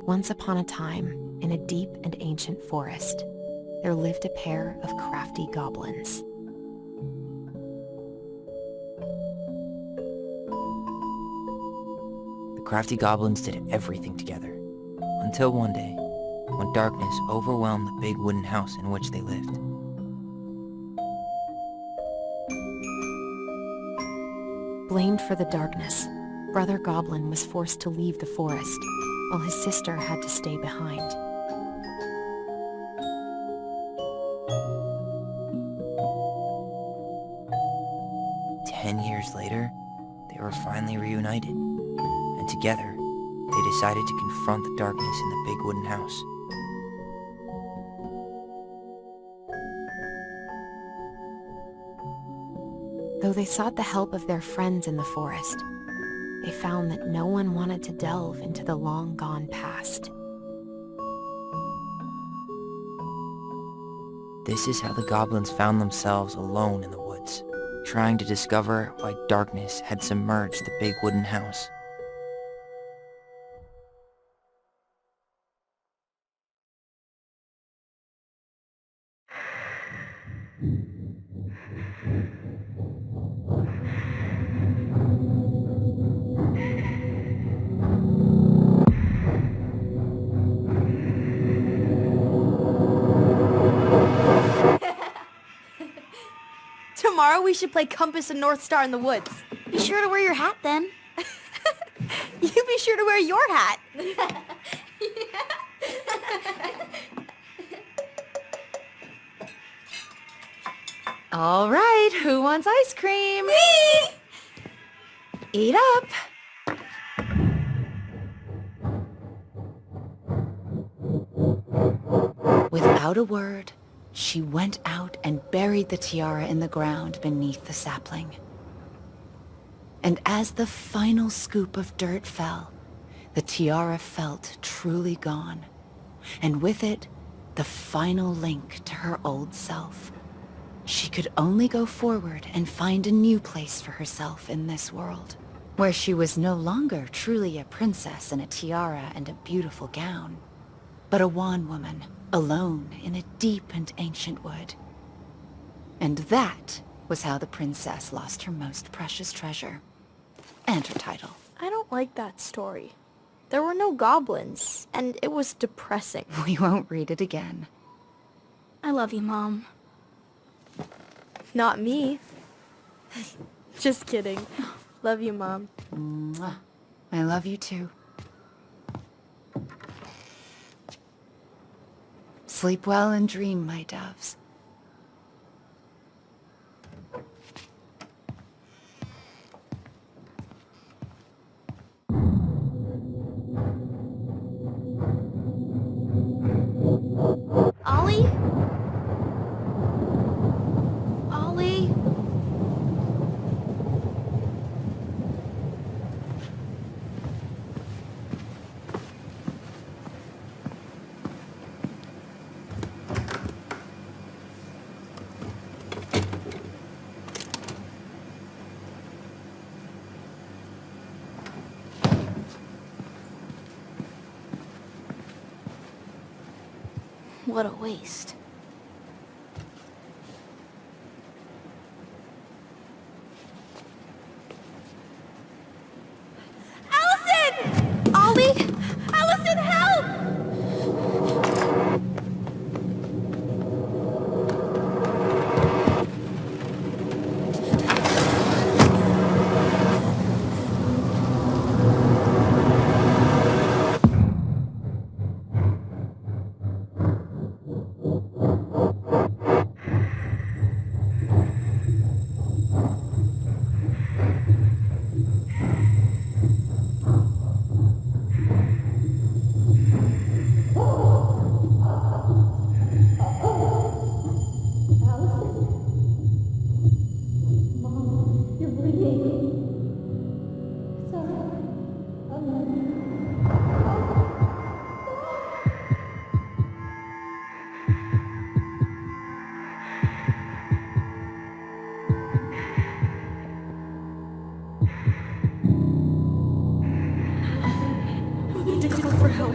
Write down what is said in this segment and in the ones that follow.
Once upon a time, in a deep and ancient forest, there lived a pair of crafty goblins. The crafty goblins did everything together, until one day, when darkness overwhelmed the big wooden house in which they lived. Blamed for the darkness, Brother Goblin was forced to leave the forest, while his sister had to stay behind. Ten years later, they were finally reunited, and together, they decided to confront the darkness in the big wooden house. Though they sought the help of their friends in the forest, they found that no one wanted to delve into the long-gone past. This is how the goblins found themselves alone in the woods, trying to discover why darkness had submerged the big wooden house. Tomorrow we should play Compass and North Star in the woods. Be sure to wear your hat then. You be sure to wear your hat. All right, who wants ice cream? Me! Eat up. Without a word, she went out and buried the tiara in the ground beneath the sapling. And as the final scoop of dirt fell, the tiara felt truly gone, and with it, the final link to her old self. She could only go forward and find a new place for herself in this world, where she was no longer truly a princess in a tiara and a beautiful gown, but a wan woman, alone in a deep and ancient wood. And that was how the princess lost her most precious treasure, and her title. I don't like that story. There were no goblins, and it was depressing. We won't read it again. I love you, Mom. Not me. Just kidding. Love you, Mom. Mwah. I love you too. Sleep well and dream, my doves. Ollie? Ollie? What a waste. Alyson! Ollie? Alyson, help! We need to call for help.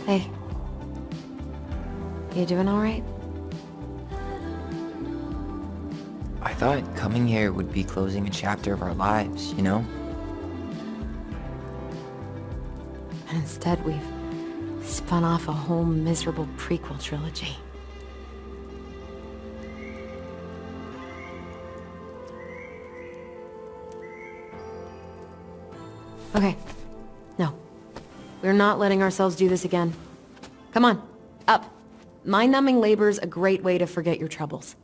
Hey. You doing alright? I thought coming here would be closing a chapter of our lives, you know? And instead we've spun off a whole miserable prequel trilogy. Okay. No. We're not letting ourselves do this again. Come on. Up. Mind-numbing labor's a great way to forget your troubles.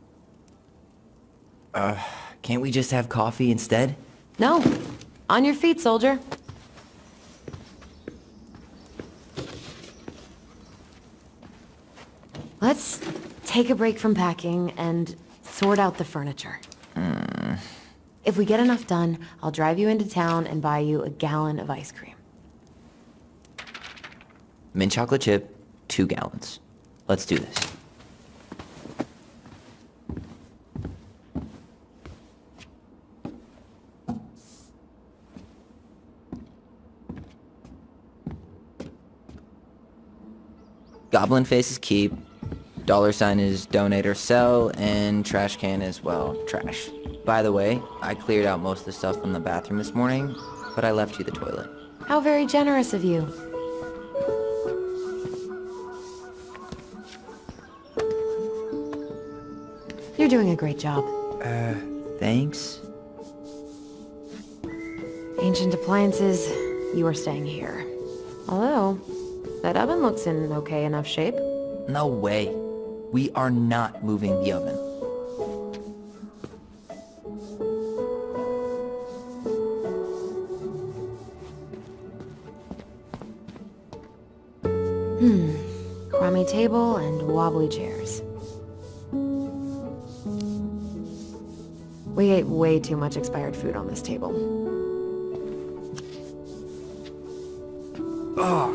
Can't we just have coffee instead? No. On your feet, soldier. Let's take a break from packing and sort out the furniture. If we get enough done, I'll drive you into town and buy you a gallon of ice cream. Mint chocolate chip, 2 gallons. Let's do this. Goblin face is keep. $sign is donate or sell, and trash can is, well, trash. By the way, I cleared out most of the stuff from the bathroom this morning, but I left you the toilet. How very generous of you. You're doing a great job. Thanks? Ancient appliances, you are staying here. Although, that oven looks in okay enough shape. No way. We are not moving the oven. Crummy table and wobbly chairs. We ate way too much expired food on this table. Oh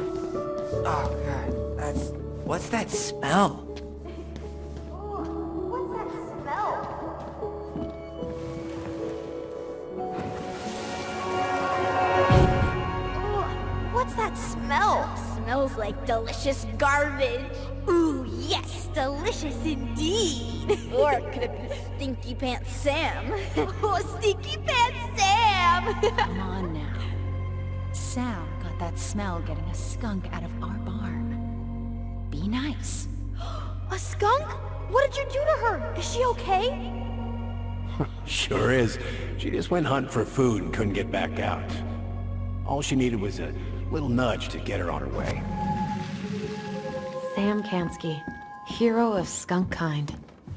God, what's that smell? What's that smell? Smells like delicious garbage. Ooh, yes, delicious indeed. Or it could have been Stinky Pants Sam. Oh, Stinky Pants Sam! Come on now. Sam got that smell getting a skunk out of our barn. Be nice. A skunk? What did you do to her? Is she okay? Sure is. She just went hunting for food and couldn't get back out. All she needed was a little nudge to get her on her way. Sam Kansky, hero of skunk kind.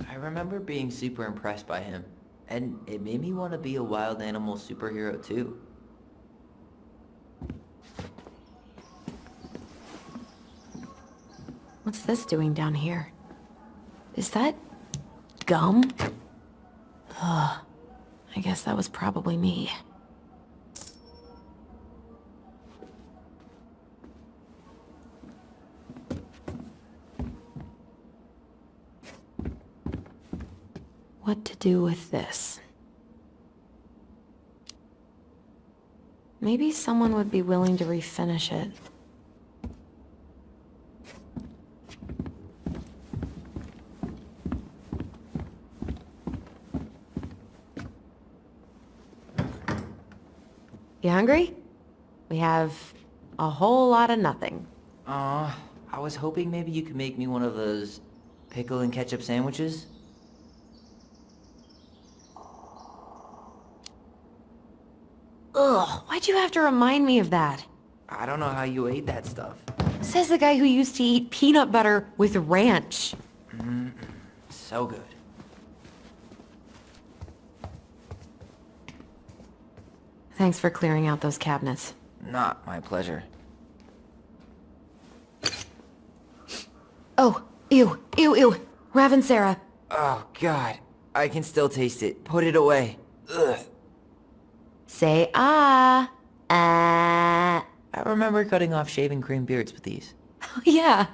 I remember being super impressed by him, and it made me want to be a wild animal superhero too. What's this doing down here? Is that gum? Ugh, I guess that was probably me. What to do with this? Maybe someone would be willing to refinish it. You hungry? We have a whole lot of nothing. I was hoping maybe you could make me one of those pickle and ketchup sandwiches. Ugh, why'd you have to remind me of that? I don't know how you ate that stuff. Says the guy who used to eat peanut butter with ranch. So good. Thanks for clearing out those cabinets. Not my pleasure. Oh, ew, ew, ew. Raven Sarah. Oh God, I can still taste it. Put it away. Ugh. Say ah. Ah. I remember cutting off shaving cream beards with these. Oh, yeah.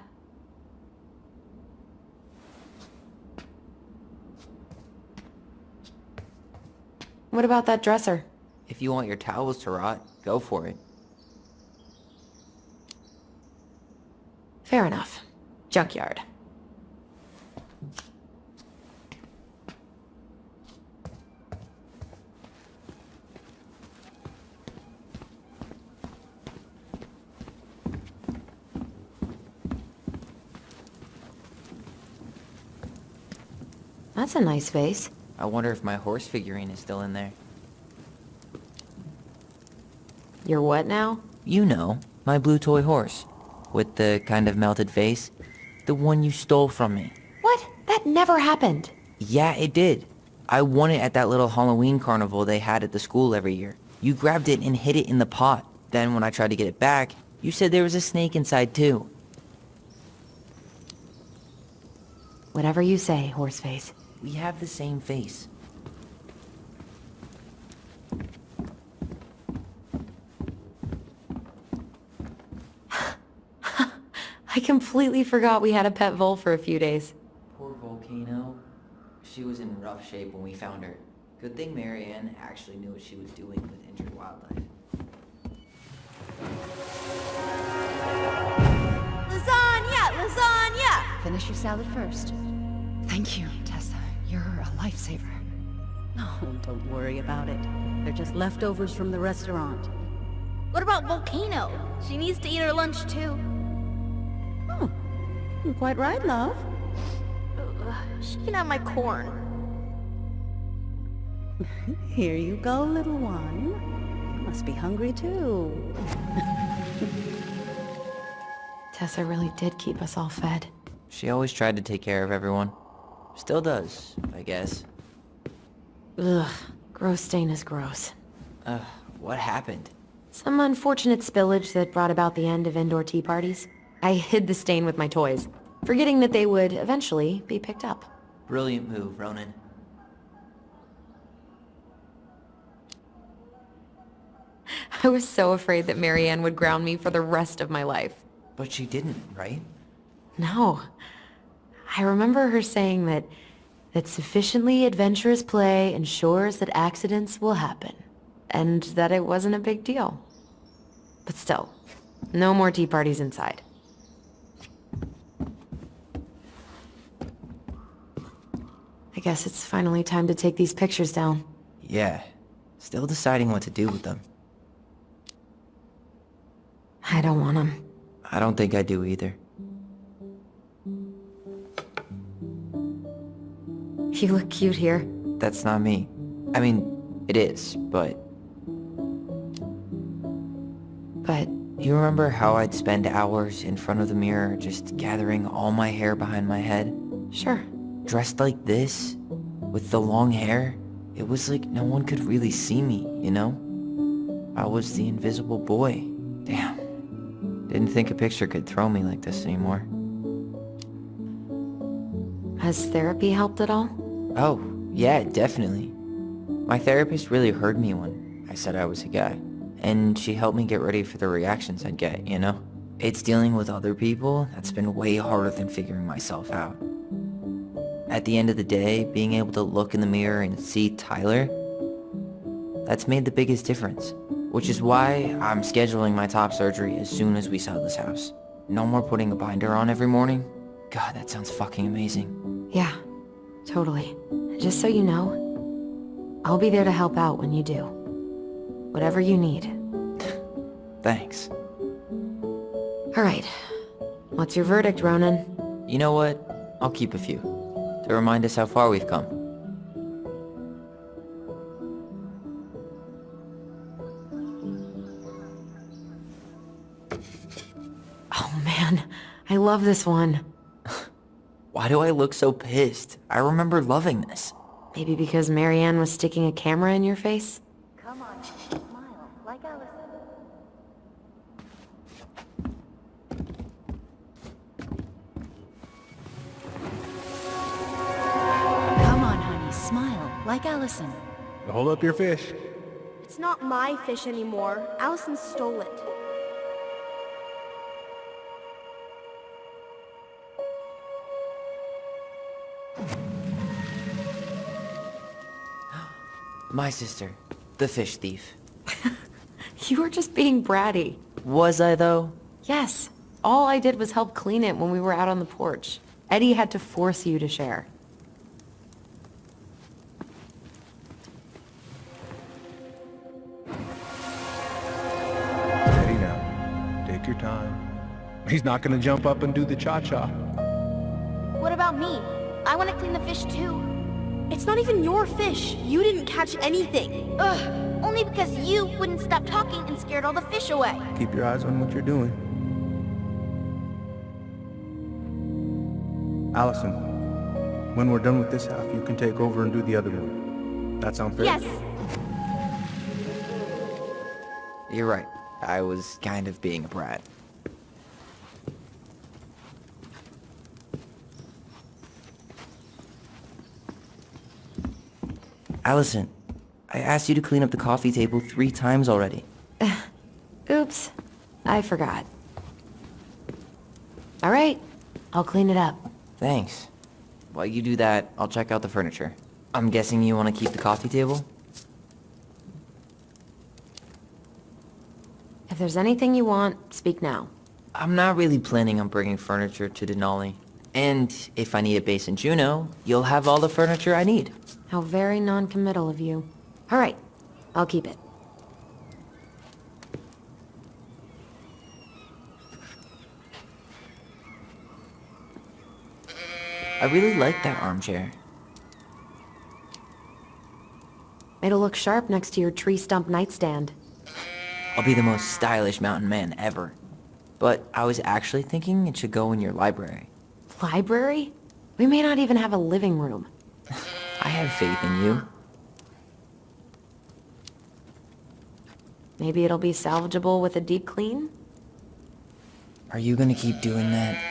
What about that dresser? If you want your towels to rot, go for it. Fair enough. Junkyard. That's a nice vase. I wonder if my horse figurine is still in there. You're what now? You know, my blue toy horse. With the kind of melted face. The one you stole from me. What? That never happened. Yeah, it did. I won it at that little Halloween carnival they had at the school every year. You grabbed it and hid it in the pot. Then when I tried to get it back, you said there was a snake inside too. Whatever you say, Horseface. We have the same face. I completely forgot we had a pet vole for a few days. Poor Volcano. She was in rough shape when we found her. Good thing Marianne actually knew what she was doing with injured wildlife. Lasagna! Lasagna! Finish your salad first. Thank you, Tessa. You're a lifesaver. Oh, don't worry about it. They're just leftovers from the restaurant. What about Volcano? She needs to eat her lunch too. Oh, you're quite right, love. She can have my corn. Here you go, little one. You must be hungry too. Tessa really did keep us all fed. She always tried to take care of everyone. Still does, I guess. Ugh, gross stain is gross. What happened? Some unfortunate spillage that brought about the end of indoor tea parties. I hid the stain with my toys, forgetting that they would eventually be picked up. Brilliant move, Ronan. I was so afraid that Marianne would ground me for the rest of my life. But she didn't, right? No. I remember her saying that sufficiently adventurous play ensures that accidents will happen, and that it wasn't a big deal. But still, no more tea parties inside. I guess it's finally time to take these pictures down. Yeah. Still deciding what to do with them. I don't want them. I don't think I do either. You look cute here. That's not me. I mean, it is, but... But You remember how I'd spend hours in front of the mirror just gathering all my hair behind my head? sure. Dressed like this, with the long hair, it was like no one could really see me, you know? I was the invisible boy. Damn. Didn't think a picture could throw me like this anymore. Has therapy helped at all? Oh, yeah, definitely. My therapist really heard me when I said I was a guy. And she helped me get ready for the reactions I'd get, you know? It's dealing with other people that's been way harder than figuring myself out. At the end of the day, being able to look in the mirror and see Tyler, that's made the biggest difference. Which is why I'm scheduling my top surgery as soon as we sell this house. No more putting a binder on every morning. God, that sounds fucking amazing. Yeah, totally. Just so you know, I'll be there to help out when you do. Whatever you need. Thanks. All right. What's your verdict, Ronan? You know what? I'll keep a few. To remind us how far we've come. Oh man, I love this one. Why do I look so pissed? I remember loving this. Maybe because Marianne was sticking a camera in your face? Come on, smile, like Alyson. Come on, honey, smile, like Alyson. Hold up your fish. It's not my fish anymore. Alyson stole it. My sister, the fish thief. You were just being bratty. Was I though? Yes. All I did was help clean it when we were out on the porch. Eddie had to force you to share. Steady now. Take your time. He's not gonna jump up and do the cha-cha. What about me? I want to clean the fish too. It's not even your fish. You didn't catch anything. Ugh, only because you wouldn't stop talking and scared all the fish away. Keep your eyes on what you're doing. Allison, when we're done with this half, you can take over and do the other one. That sound fair? Yes. You're right. I was kind of being a brat. Allison, I asked you to clean up the coffee table 3 times already. Oops, I forgot. All right, I'll clean it up. Thanks. While you do that, I'll check out the furniture. I'm guessing you want to keep the coffee table? If there's anything you want, speak now. I'm not really planning on bringing furniture to Denali. And if I need a base in Juneau, you'll have all the furniture I need. How very non-committal of you. All right, I'll keep it. I really like that armchair. It'll look sharp next to your tree stump nightstand. I'll be the most stylish mountain man ever. But I was actually thinking it should go in your library. Library? We may not even have a living room. I have faith in you. Maybe it'll be salvageable with a deep clean? Are you gonna keep doing that?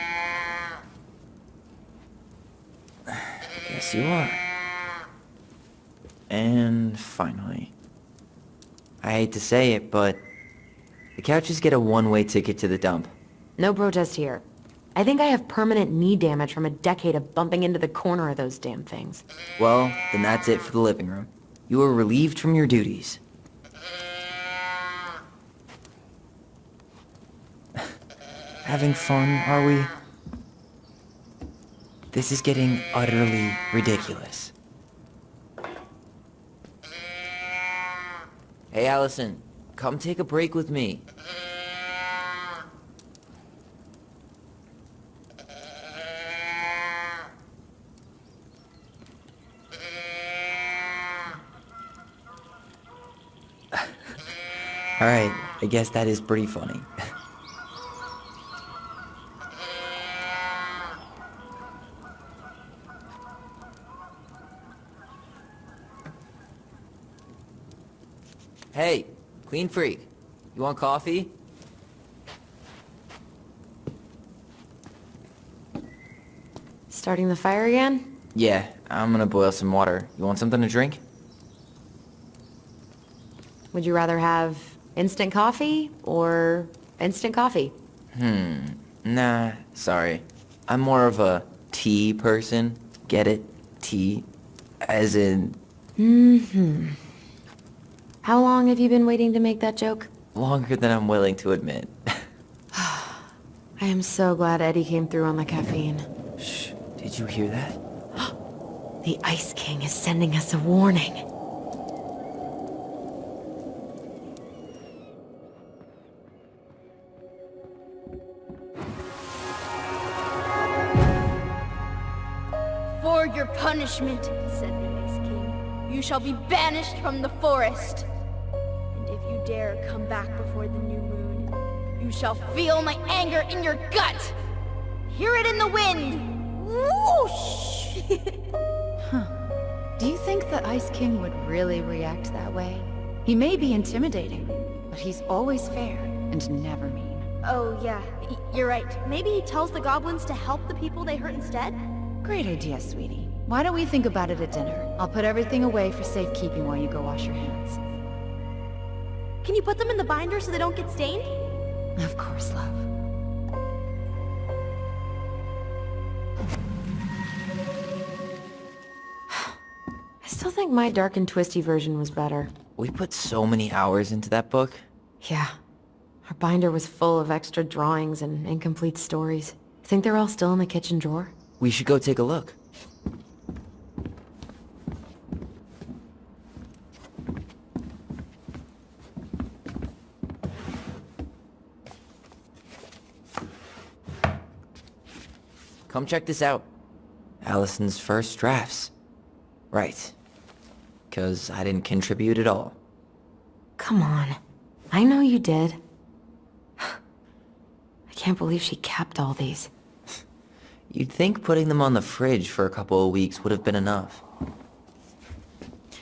Guess you are. And finally. I hate to say it, but the couches get a one-way ticket to the dump. No protest here. I think I have permanent knee damage from a decade of bumping into the corner of those damn things. Well, then that's it for the living room. You are relieved from your duties. Having fun, are we? This is getting utterly ridiculous. Hey, Alyson, come take a break with me. Alright, I guess that is pretty funny. Hey, clean freak. You want coffee? Starting the fire again? Yeah, I'm gonna boil some water. You want something to drink? Would you rather have instant coffee or instant coffee? Nah, sorry. I'm more of a tea person. Get it? Tea. As in, How long have you been waiting to make that joke? longer than I'm willing to admit. I am so glad Eddie came through on the caffeine. Shh, did you hear that? The Ice King is sending us a warning. For your punishment, said the Ice King, you shall be banished from the forest. And if you dare come back before the new moon, you shall feel my anger in your gut. Hear it in the wind. Whoosh! Do you think the Ice King would really react that way? He may be intimidating, but he's always fair and never mean. Oh, yeah, you're right. Maybe he tells the goblins to help the people they hurt instead? Great idea, sweetie. Why don't we think about it at dinner? I'll put everything away for safekeeping while you go wash your hands. Can you put them in the binder so they don't get stained? Of course, love. I still think my dark and twisty version was better. We put so many hours into that book. Yeah. Our binder was full of extra drawings and incomplete stories. Think they're all still in the kitchen drawer? We should go take a look. Come check this out. Alyson's first drafts. Right. 'Cause I didn't contribute at all. Come on. I know you did. I can't believe she kept all these. You'd think putting them on the fridge for a couple of weeks would have been enough.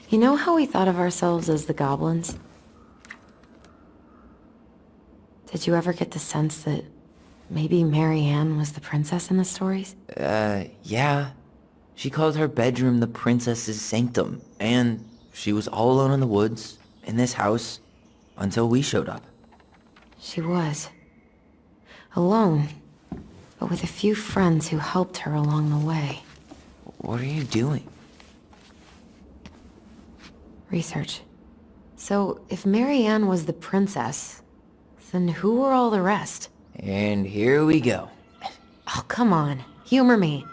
You know how we thought of ourselves as the goblins? Did you ever get the sense that maybe Mary Ann was the princess in the stories? Yeah. She called her bedroom the princess's sanctum, and she was all alone in the woods, in this house, until we showed up. She was. Alone, but with a few friends who helped her along the way. What are you doing? Research. So, if Mary Ann was the princess, then who were all the rest? And here we go. Oh, come on. Humor me.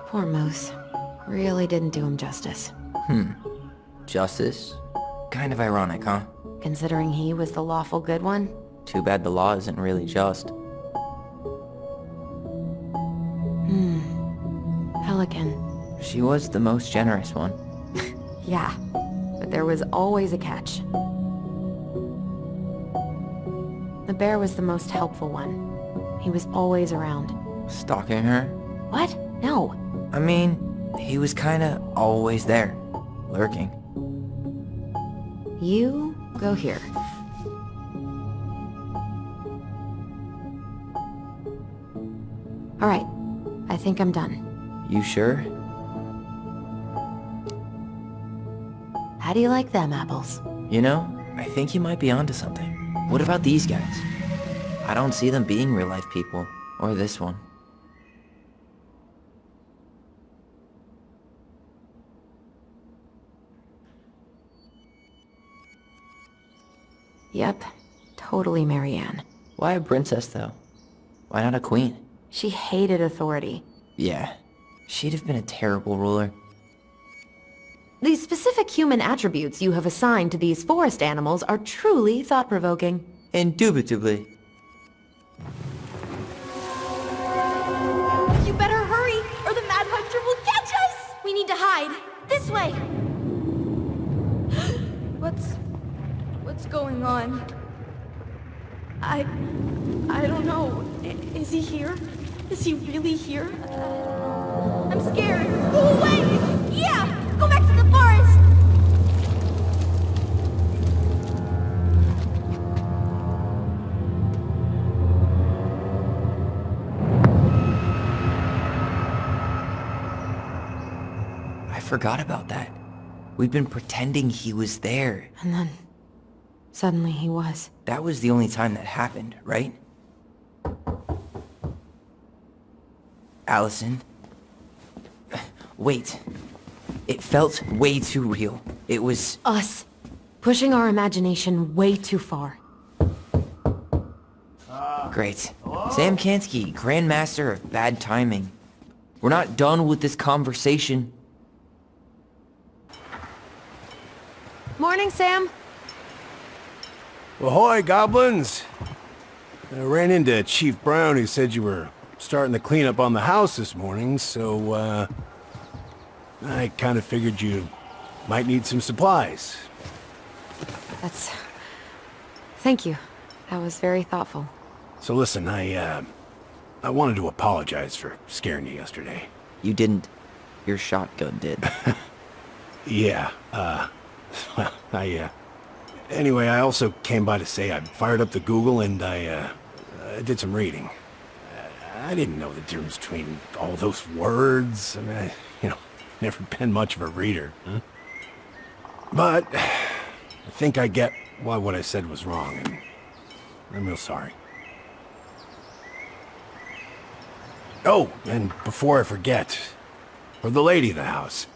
Poor Moose. Really didn't do him justice. Justice? Kind of ironic, huh? Considering he was the lawful good one. Too bad the law isn't really just. Pelican. She was the most generous one. Yeah, but there was always a catch. The bear was the most helpful one. He was always around. Stalking her? What? No. I mean, he was kinda always there. Lurking. You go here. All right, I think I'm done. You sure? How do you like them apples? You know, I think you might be onto something. What about these guys? I don't see them being real-life people. Or this one. Yep, totally Mary Ann. Why a princess, though? Why not a queen? She hated authority. Yeah, she'd have been a terrible ruler. The specific human attributes you have assigned to these forest animals are truly thought-provoking. Indubitably. You better hurry, or the Mad Hunter will catch us! We need to hide. This way! What's going on? I don't know. Is he here? Is he really here? I'm scared. Go away! Yeah! Go back to the forest! I forgot about that. We'd been pretending he was there. And then, suddenly he was. That was the only time that happened, right? Alyson? Wait. It felt way too real. It was... Us. Pushing our imagination way too far. Great. Sam Kansky, Grandmaster of Bad Timing. We're not done with this conversation. Morning, Sam. Ahoy, goblins! I ran into Chief Brown, who said you were starting the cleanup on the house this morning, so, I kind of figured you might need some supplies. Thank you. That was very thoughtful. So listen, I wanted to apologize for scaring you yesterday. You didn't. Your shotgun did. Yeah, well, anyway, I also came by to say I fired up the Google and I did some reading. I didn't know the difference between all those words. I mean, never been much of a reader. Huh? But I think I get why what I said was wrong, and I'm real sorry. Oh, and before I forget, for the lady of the house.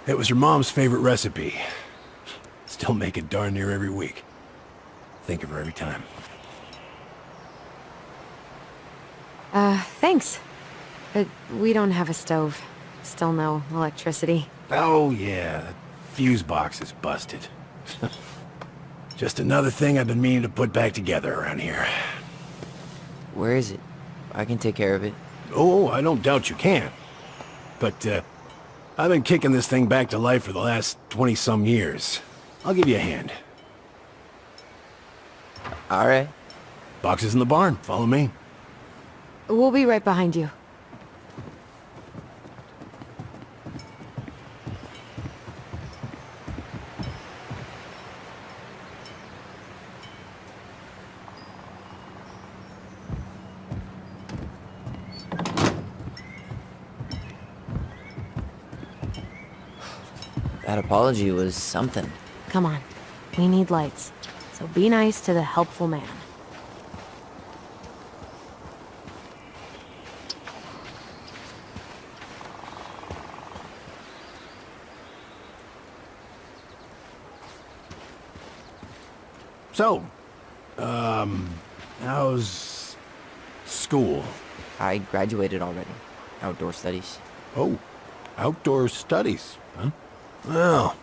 It was her mom's favorite recipe. Still make it darn near every week. Think of her every time. Thanks. But we don't have a stove. Still no electricity. Oh yeah, that fuse box is busted. Just another thing I've been meaning to put back together around here. Where is it? I can take care of it. Oh, I don't doubt you can. But, I've been kicking this thing back to life for the last 20-some years. I'll give you a hand. All right. Box is in the barn. Follow me. We'll be right behind you. That apology was something. Come on. We need lights. So be nice to the helpful man. So, how's school? I graduated already. Outdoor studies. Oh, outdoor studies, huh? Well,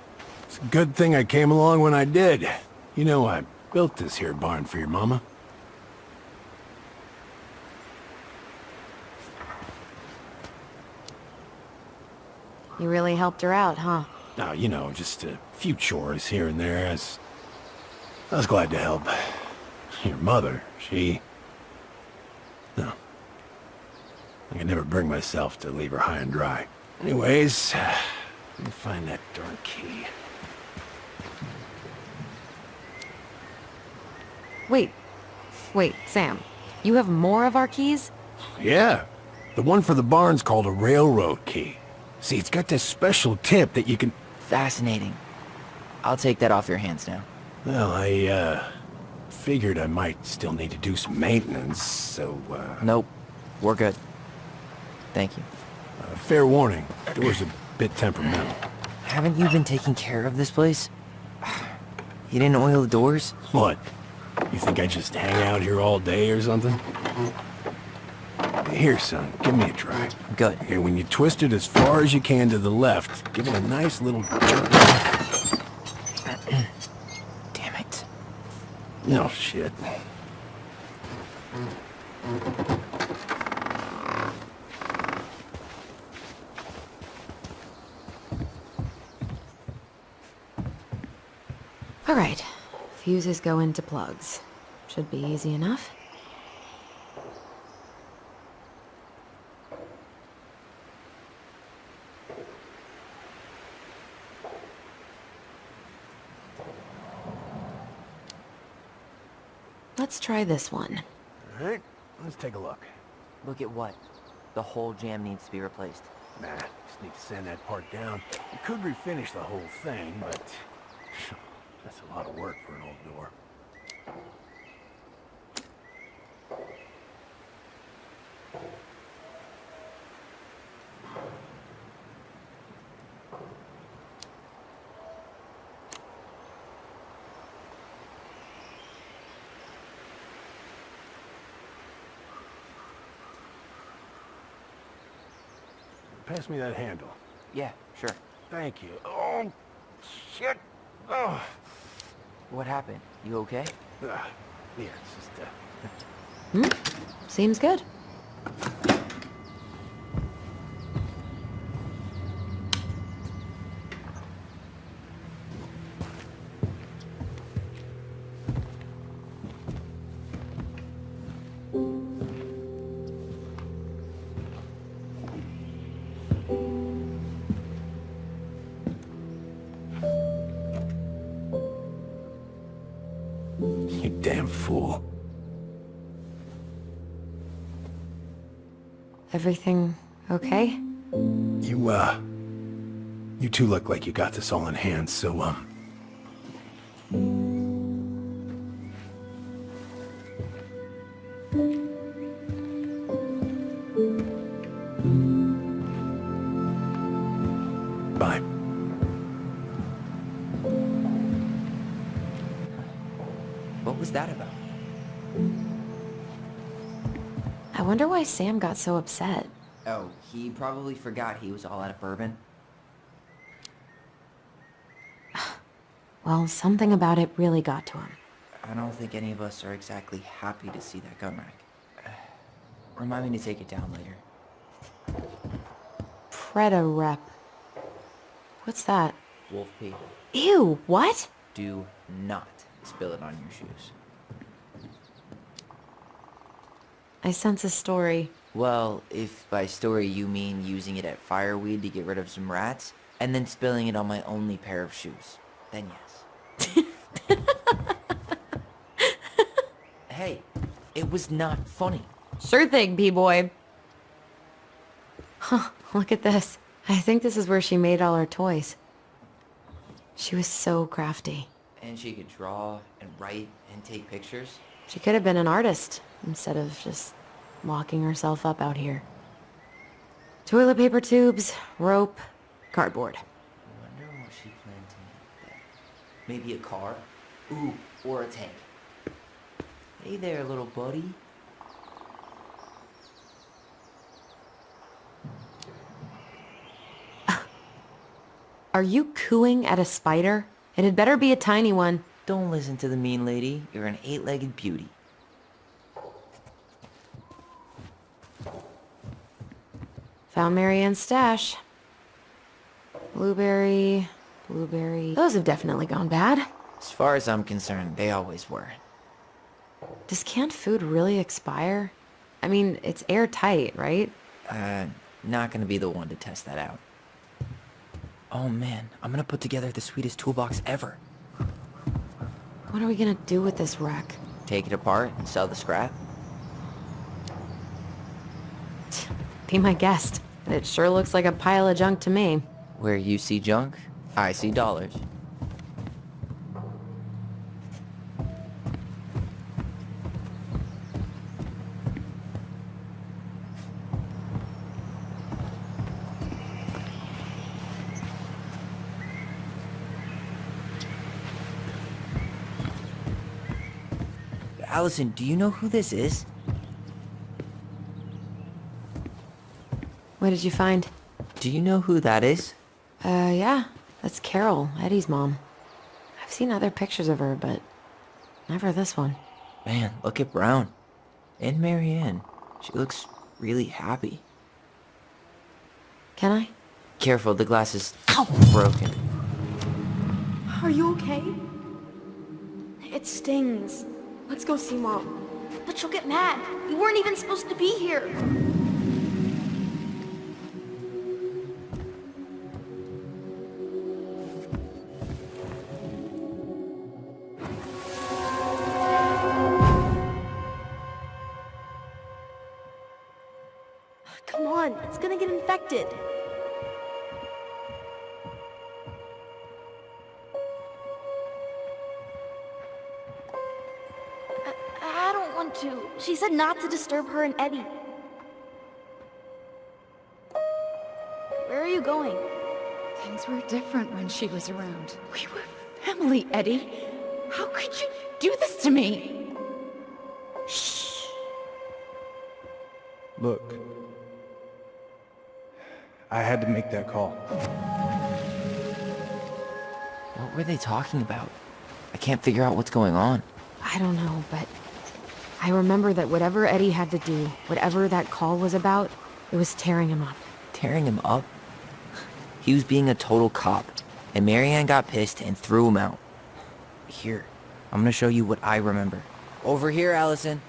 it's a good thing I came along when I did. You know, I built this here barn for your mama. You really helped her out, huh? Now, you know, just a few chores here and there. I was glad to help. Your mother, she... No. I could never bring myself to leave her high and dry. Anyways, let me find that darn key. Wait, Sam. You have more of our keys? Yeah, the one for the barn's called a railroad key. See, it's got this special tip that you can... Fascinating. I'll take that off your hands now. Well, I, figured I might still need to do some maintenance, so, Nope. We're good. Thank you. fair warning, door's a bit temperamental. Haven't you been taking care of this place? You didn't oil the doors? What? You think I just hang out here all day or something? Here, son, give me a try. Good. Okay, when you twist it as far as you can to the left, give it a nice little jerk. Damn it. No shit. All right. Fuses go into plugs. Should be easy enough. Let's try this one. All right, let's take a look. Look at what? The whole jam needs to be replaced. Nah, just need to sand that part down. We could refinish the whole thing, but that's a lot of work for an old door. Pass me that handle. Yeah, sure. Thank you. Oh, shit. Oh. What happened? You okay? Yeah, it's just, Seems good. You damn fool. Everything okay? You two look like you got this all in hand, so, Bye. What was that about? I wonder why Sam got so upset. Oh, he probably forgot he was all out of bourbon. Well, something about it really got to him. I don't think any of us are exactly happy to see that gun rack. Remind me to take it down later. Preda rep. What's that? Wolf P. Ew, what? Do not spill it on your shoes. I sense a story. Well, if by story you mean using it at fireweed to get rid of some rats, and then spilling it on my only pair of shoes, then yes. Hey, it was not funny. Sure thing, B-boy. Huh, look at this. I think this is where she made all her toys. She was so crafty. And she could draw and write and take pictures. She could have been an artist instead of just locking herself up out here. Toilet paper tubes, rope, cardboard. I wonder what she planned to make there. Maybe a car? Ooh, or a tank. Hey there, little buddy. Are you cooing at a spider? It had better be a tiny one. Don't listen to the mean lady. You're an 8-legged beauty. Found Marianne's stash. Blueberry. Those have definitely gone bad. As far as I'm concerned, they always were. Does canned food really expire? I mean, it's airtight, right? Not gonna be the one to test that out. Oh man, I'm gonna put together the sweetest toolbox ever. What are we gonna do with this wreck? Take it apart and sell the scrap. Be my guest. It sure looks like a pile of junk to me. Where you see junk, I see dollars. Alyson, do you know who this is? What did you find? Do you know who that is? Yeah. That's Carol, Eddie's mom. I've seen other pictures of her, but never this one. Man, look at Brown. And Marianne. She looks really happy. Can I? Careful, the glass is broken. Are you okay? It stings. Let's go see Mom. But she'll get mad. You weren't even supposed to be here. Come on, it's gonna get infected. I don't want to. She said not to disturb her and Eddie. Where are you going? Things were different when she was around. We were family, Eddie. How could you do this to me? Shh. Look. I had to make that call. What were they talking about? I can't figure out what's going on. I don't know, but I remember that whatever Eddie had to do, whatever that call was about, it was tearing him up. Tearing him up? He was being a total cop, and Marianne got pissed and threw him out. Here, I'm gonna show you what I remember. Over here, Alyson.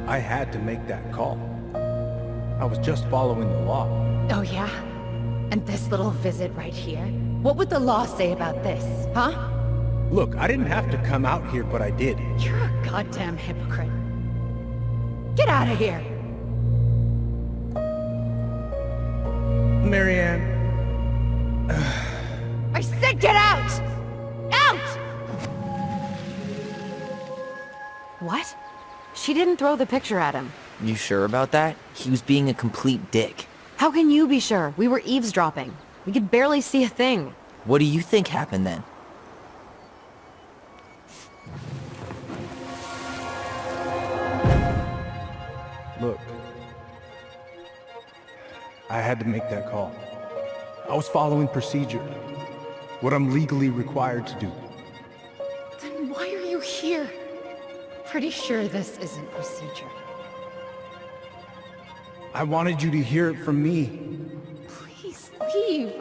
I had to make that call. I was just following the law. Oh, yeah? And this little visit right here? What would the law say about this, huh? Look, I didn't have to come out here, but I did. You're a goddamn hypocrite. Get out of here! Marianne. I said get out! She didn't throw the picture at him. You sure about that? He was being a complete dick. How can you be sure? We were eavesdropping. We could barely see a thing. What do you think happened then? Look, I had to make that call. I was following procedure, what I'm legally required to do. Then why are you here? Pretty sure this isn't procedure. I wanted you to hear it from me. Please leave.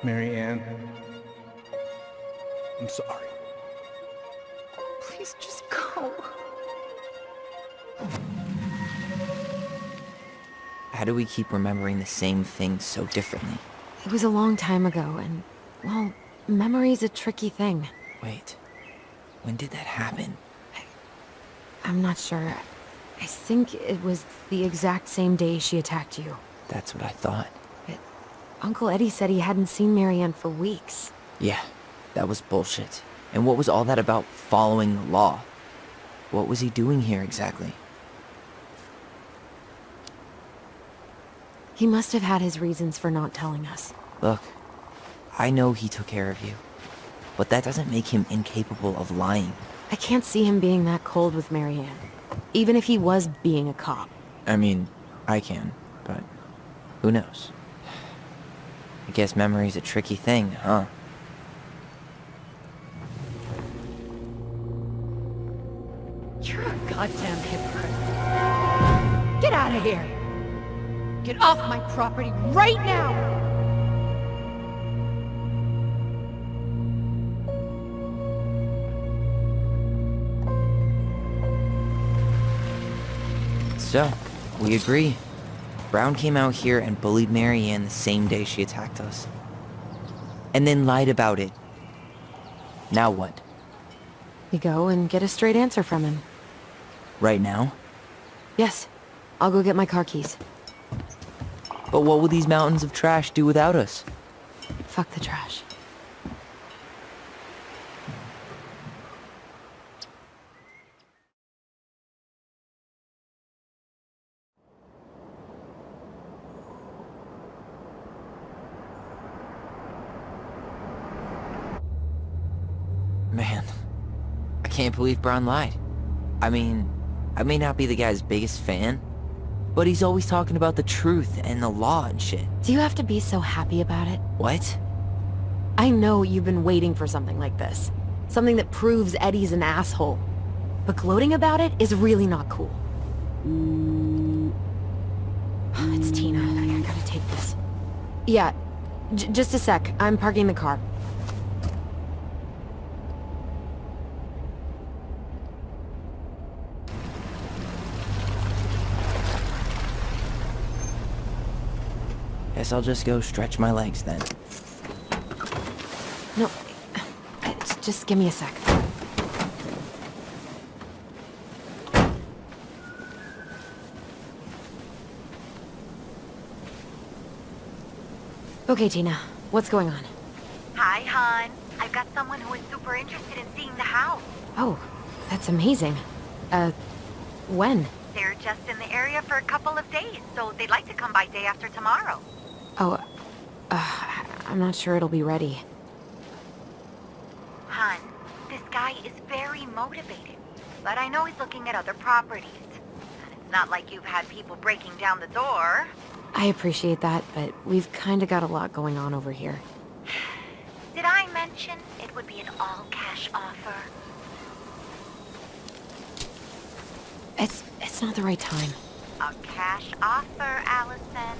Mary Ann, I'm sorry. Please just go. How do we keep remembering the same thing so differently? It was a long time ago, and, well, memory's a tricky thing. Wait, when did that happen? I'm not sure. I think it was the exact same day she attacked you. That's what I thought. Uncle Eddie said he hadn't seen Marianne for weeks. Yeah, that was bullshit. And what was all that about following the law? What was he doing here exactly? He must have had his reasons for not telling us. Look, I know he took care of you, but that doesn't make him incapable of lying. I can't see him being that cold with Marianne, even if he was being a cop. I mean, I can, but who knows? I guess memory's a tricky thing, huh? You're a goddamn hypocrite. Get out of here! Get off my property right now! So, we agree. Brown came out here and bullied Marianne the same day she attacked us. And then lied about it. Now what? We go and get a straight answer from him. Right now? Yes. I'll go get my car keys. But what will these mountains of trash do without us? Fuck the trash. Man, I can't believe Brown lied. I mean, I may not be the guy's biggest fan, but he's always talking about the truth and the law and shit. Do you have to be so happy about it? What? I know you've been waiting for something like this. Something that proves Eddie's an asshole. But gloating about it is really not cool. It's Tina. I gotta take this. Yeah, just a sec. I'm parking the car. Guess I'll just go stretch my legs then. No, just give me a sec. Okay, Tina, what's going on? Hi, hon. I've got someone who is super interested in seeing the house. Oh, that's amazing. When? They're just in the area for a couple of days, so they'd like to come by day after tomorrow. Oh, I'm not sure it'll be ready. Hon, this guy is very motivated, but I know he's looking at other properties. And it's not like you've had people breaking down the door. I appreciate that, but we've kinda got a lot going on over here. Did I mention it would be an all-cash offer? It's not the right time. A cash offer, Alyson.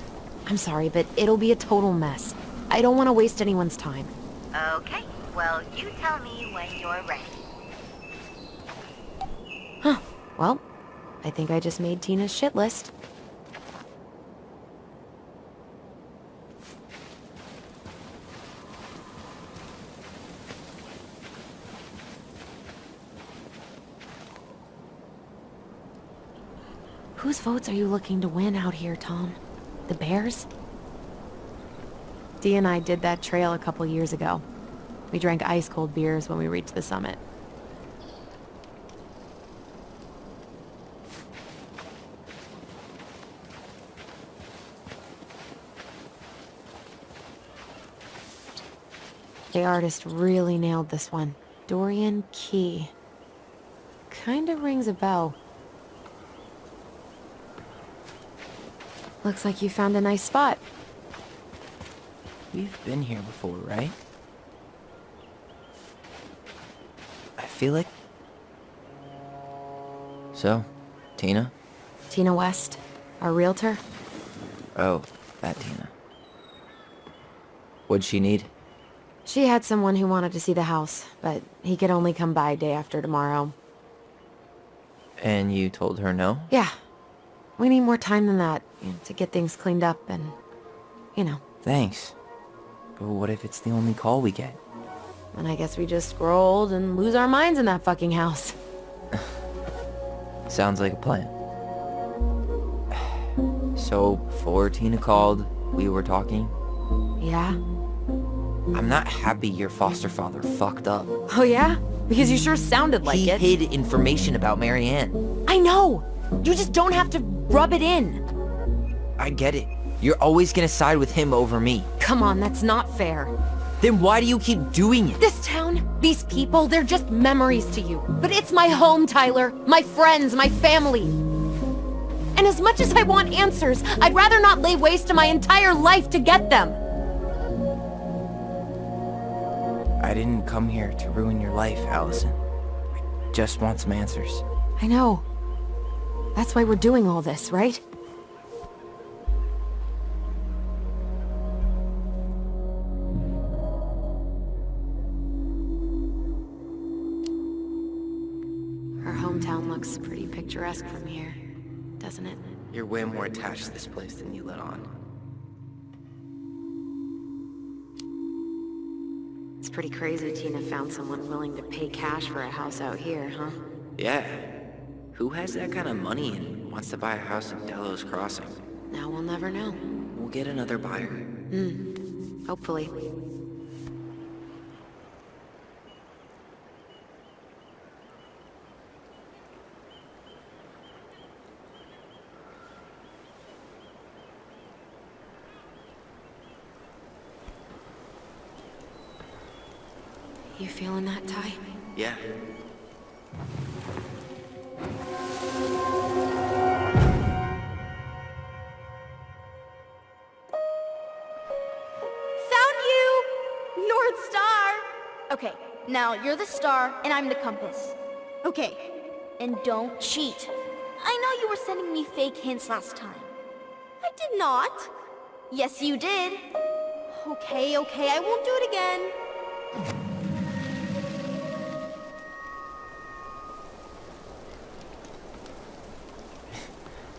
I'm sorry, but it'll be a total mess. I don't want to waste anyone's time. Okay, well, you tell me when you're ready. Huh. Well, I think I just made Tina's shit list. Whose votes are you looking to win out here, Tom? The Bears? Dee and I did that trail a couple years ago. We drank ice-cold beers when we reached the summit. The artist really nailed this one. Dorian Key. Kinda rings a bell. Looks like you found a nice spot. We've been here before, right? I feel like... So, Tina? Tina West, our realtor. Oh, that Tina. What'd she need? She had someone who wanted to see the house, but he could only come by day after tomorrow. And you told her no? Yeah. We need more time than that, to get things cleaned up and, you know. Thanks. But what if it's the only call we get? And I guess we just grow old and lose our minds in that fucking house. Sounds like a plan. So, before Tina called, we were talking. Yeah? I'm not happy your foster father fucked up. Oh yeah? Because you sure sounded like it. He hid information about Marianne. I know! You just don't have to rub it in. I get it. You're always gonna side with him over me. Come on, that's not fair. Then why do you keep doing it? This town, these people, they're just memories to you. But it's my home, Tyler. My friends, my family. And as much as I want answers, I'd rather not lay waste to my entire life to get them. I didn't come here to ruin your life, Alyson. I just want some answers. I know. That's why we're doing all this, right? Our hometown looks pretty picturesque from here, doesn't it? You're way more attached to this place than you let on. It's pretty crazy Tina found someone willing to pay cash for a house out here, huh? Yeah. Who has that kind of money and wants to buy a house in Delos Crossing? Now we'll never know. We'll get another buyer. Hopefully. You feeling that, Ty? Yeah. Found you! North Star! Okay, now you're the star and I'm the compass. Okay, and don't cheat. I know you were sending me fake hints last time. I did not. Yes, you did. Okay, I won't do it again.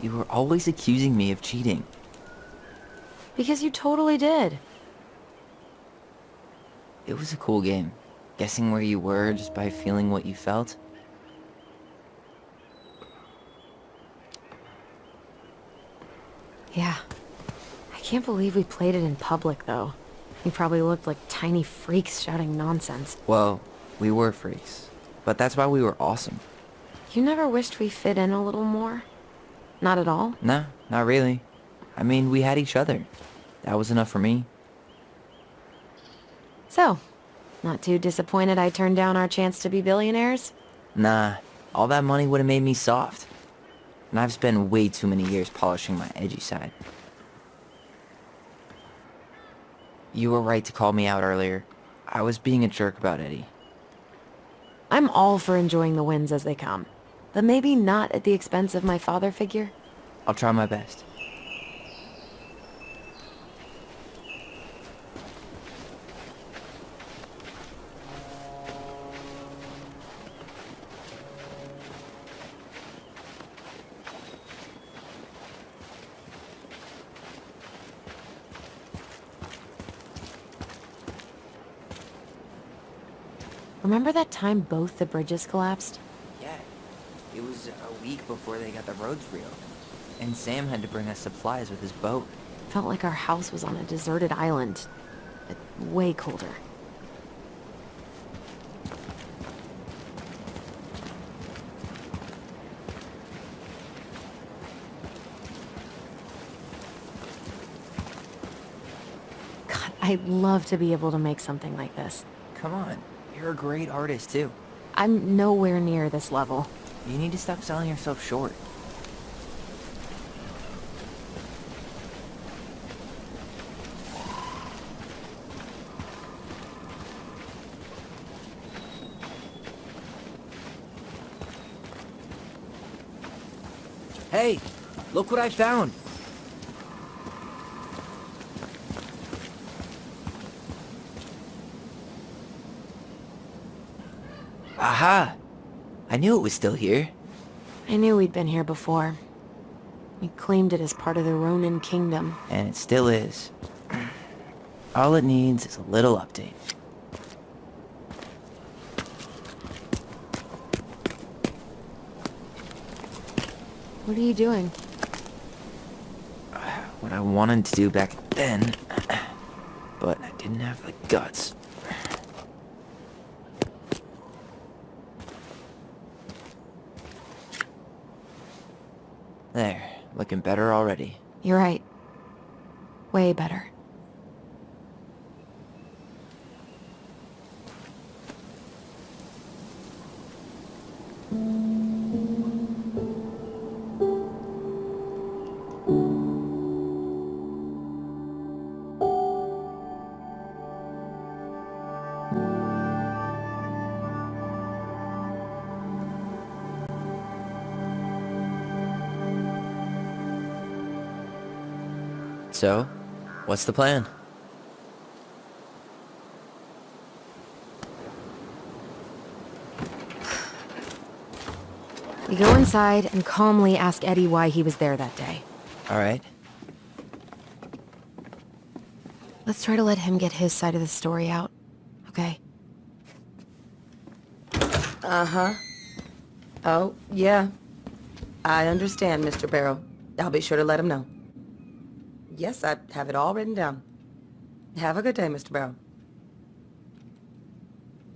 You were always accusing me of cheating. Because you totally did. It was a cool game. Guessing where you were just by feeling what you felt. Yeah. I can't believe we played it in public, though. We probably looked like tiny freaks shouting nonsense. Well, we were freaks. But that's why we were awesome. You never wished we fit in a little more? Not at all? Nah, not really. I mean, we had each other. That was enough for me. So, not too disappointed I turned down our chance to be billionaires? Nah, all that money would have made me soft. And I've spent way too many years polishing my edgy side. You were right to call me out earlier. I was being a jerk about Eddie. I'm all for enjoying the wins as they come. But maybe not at the expense of my father figure? I'll try my best. Remember that time both the bridges collapsed? Yeah, it was a week before they got the roads reopened. And Sam had to bring us supplies with his boat. Felt like our house was on a deserted island, but way colder. God, I'd love to be able to make something like this. Come on, you're a great artist too. I'm nowhere near this level. You need to stop selling yourself short. Hey, look what I found. Aha! I knew it was still here. I knew we'd been here before. We claimed it as part of the Ronan kingdom. And it still is. All it needs is a little update. What are you doing? What I wanted to do back then, but I didn't have the guts. There, looking better already. You're right. Way better. So, what's the plan? We go inside and calmly ask Eddie why he was there that day. Alright. Let's try to let him get his side of the story out, okay? Uh-huh. Oh, yeah. I understand, Mr. Barrow. I'll be sure to let him know. Yes, I have it all written down. Have a good day, Mr. Barrow.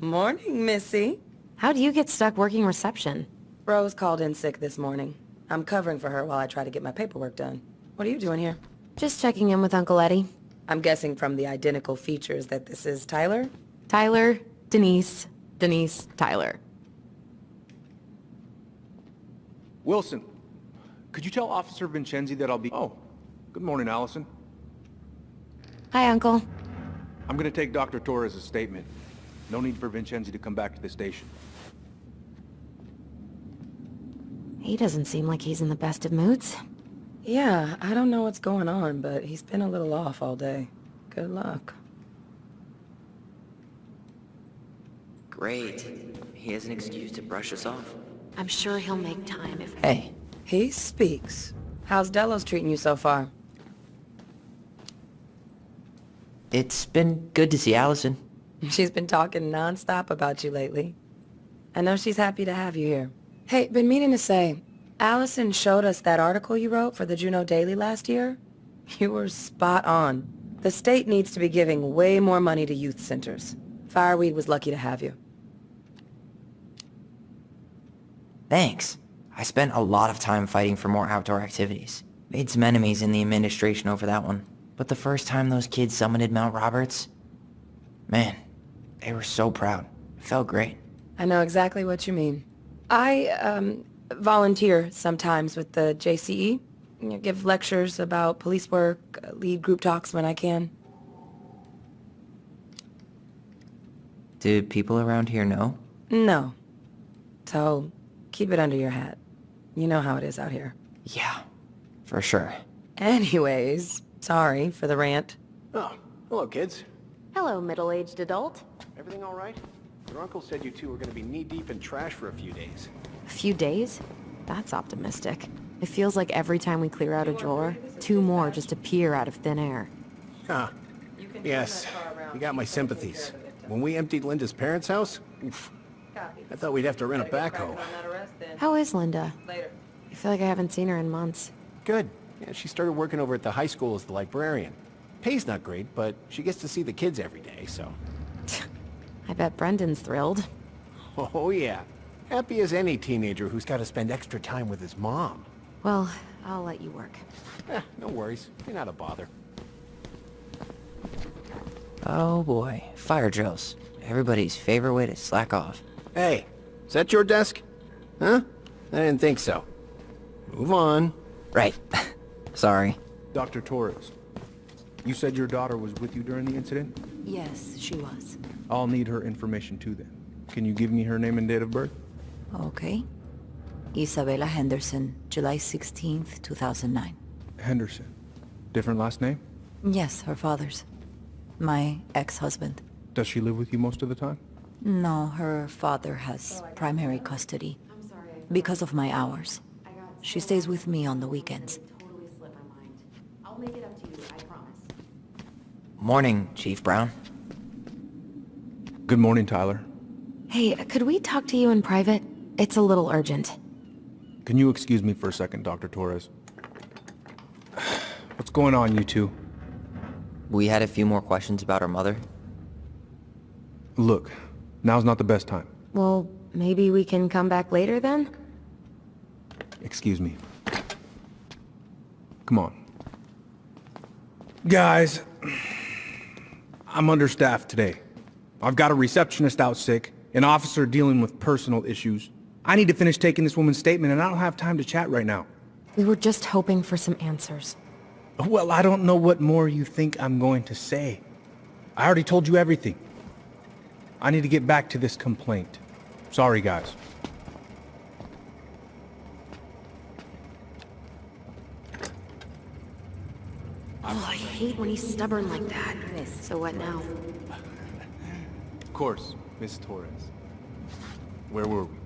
Morning, Missy. How'd you get stuck working reception? Rose called in sick this morning. I'm covering for her while I try to get my paperwork done. What are you doing here? Just checking in with Uncle Eddie. I'm guessing from the identical features that this is Tyler? Tyler, Denise, Denise, Tyler. Wilson, could you tell Officer Vincenzi that I'll be... Oh, good morning, Alyson. Hi, Uncle. I'm gonna take Dr. Torres' statement. No need for Vincenzi to come back to the station. He doesn't seem like he's in the best of moods. Yeah, I don't know what's going on, but he's been a little off all day. Good luck. Great. He has an excuse to brush us off. I'm sure he'll make time if... Hey, He speaks. How's Delos treating you so far? it's been good to see Alyson. She's been talking nonstop about you lately. I know she's happy to have you here. Hey, been meaning to say, Alyson showed us that article you wrote for the Juneau Daily last year. You were spot on. The state needs to be giving way more money to youth centers. Fireweed was lucky to have you. Thanks. I spent a lot of time fighting for more outdoor activities. Made some enemies in the administration over that one. But the first time those kids summited Mount Roberts, man, they were so proud. It felt great. I know exactly what you mean. I, volunteer sometimes with the JCE. You know, give lectures about police work, lead group talks when I can. Do people around here know? No. So, keep it under your hat. You know how it is out here. Yeah, for sure. Anyways, sorry for the rant. Oh, hello, kids. Hello, middle-aged adult. Everything all right? Your uncle said you two were going to be knee-deep in trash for a few days. A few days? That's optimistic. It feels like every time we clear out a drawer, 2 more just appear out of thin air. Huh. Yes, you got my sympathies. When we emptied Linda's parents' house, oof, I thought we'd have to rent a backhoe. How is Linda? I feel like I haven't seen her in months. Good. Yeah, she started working over at the high school as the librarian. Pay's not great, but she gets to see the kids every day, so... I bet Brendan's thrilled. Oh, yeah. Happy as any teenager who's got to spend extra time with his mom. Well, I'll let you work. No worries. You're not a bother. Oh boy, fire drills. Everybody's favorite way to slack off. Hey, is that your desk? Huh? I didn't think so. Move on. Right. Sorry. Dr. Torres, you said your daughter was with you during the incident? Yes, she was. I'll need her information too then. Can you give me her name and date of birth? Okay. Isabella Henderson, July 16th, 2009. Henderson. Different last name? Yes, her father's. My ex-husband. Does she live with you most of the time? No, her father has primary custody. Because of my hours. She stays with me on the weekends. I'll make it up to you, I promise. Morning, Chief Brown. Good morning, Tyler. Hey, could we talk to you in private? It's a little urgent. Can you excuse me for a second, Dr. Torres? What's going on, you two? We had a few more questions about our mother. Look, now's not the best time. Well, maybe we can come back later then? Excuse me. Come on. Guys, I'm understaffed today. I've got a receptionist out sick, an officer dealing with personal issues. I need to finish taking this woman's statement, and I don't have time to chat right now. We were just hoping for some answers. Well, I don't know what more you think I'm going to say. I already told you everything. I need to get back to this complaint. Sorry, guys. Oh, I hate when he's stubborn like that. So what now? Of course, Miss Torres. Where were we?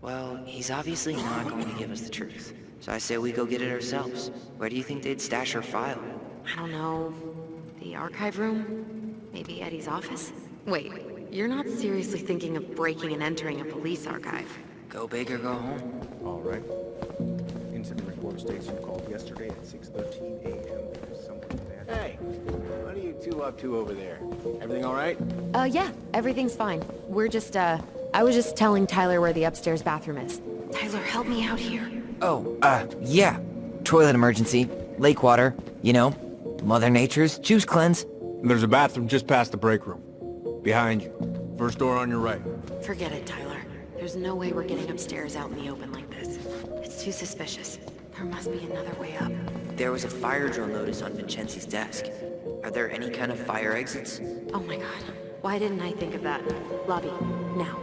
Well, he's obviously not going to give us the truth. So I say we go get it ourselves. Where do you think they'd stash her file? I don't know. The archive room? Maybe Eddie's office? Wait, you're not seriously thinking of breaking and entering a police archive? Go big or go home. All right. Incident report states you called yesterday at 6:13 a.m. because someone had... Hey, what are you two up to over there? Everything all right? Yeah, everything's fine. We're just, I was just telling Tyler where the upstairs bathroom is. Tyler, help me out here. Oh, yeah. Toilet emergency. Lake water. You know, Mother Nature's juice cleanse. There's a bathroom just past the break room. Behind you. First door on your right. Forget it, Tyler. There's no way we're getting upstairs out in the open like this. It's too suspicious. There must be another way up. There was a fire drill notice on Vincenzi's desk. Are there any kind of fire exits? Oh my god. Why didn't I think of that? Lobby, now.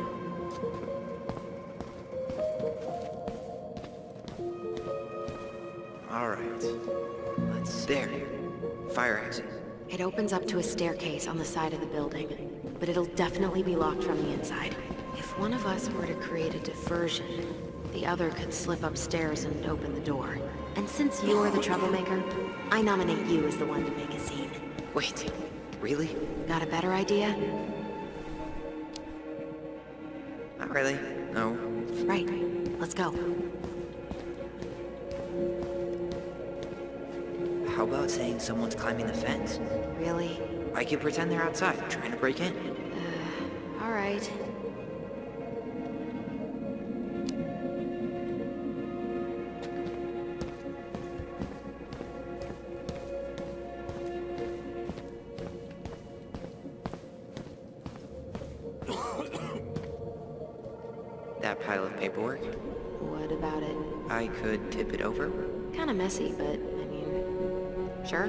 Alright. There. Fire exit. It opens up to a staircase on the side of the building, but it'll definitely be locked from the inside. If one of us were to create a diversion, the other could slip upstairs and open the door. And since you're the troublemaker, I nominate you as the one to make a scene. Wait, really? Got a better idea? Not really. No. Right. Let's go. How about saying someone's climbing the fence? Really? I could pretend they're outside, trying to break in. All right. That pile of paperwork? What about it? I could tip it over. Kinda messy, but, I mean, sure.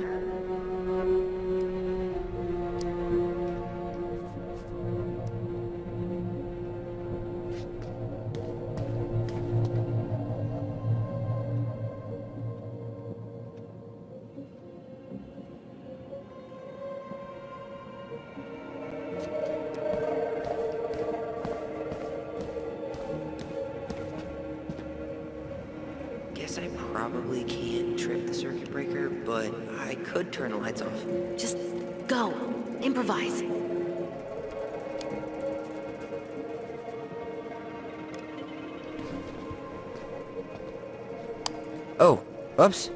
Guess I probably can't trip the circuit breaker, but I could turn the lights off. Just go. Improvise. Oh, oops.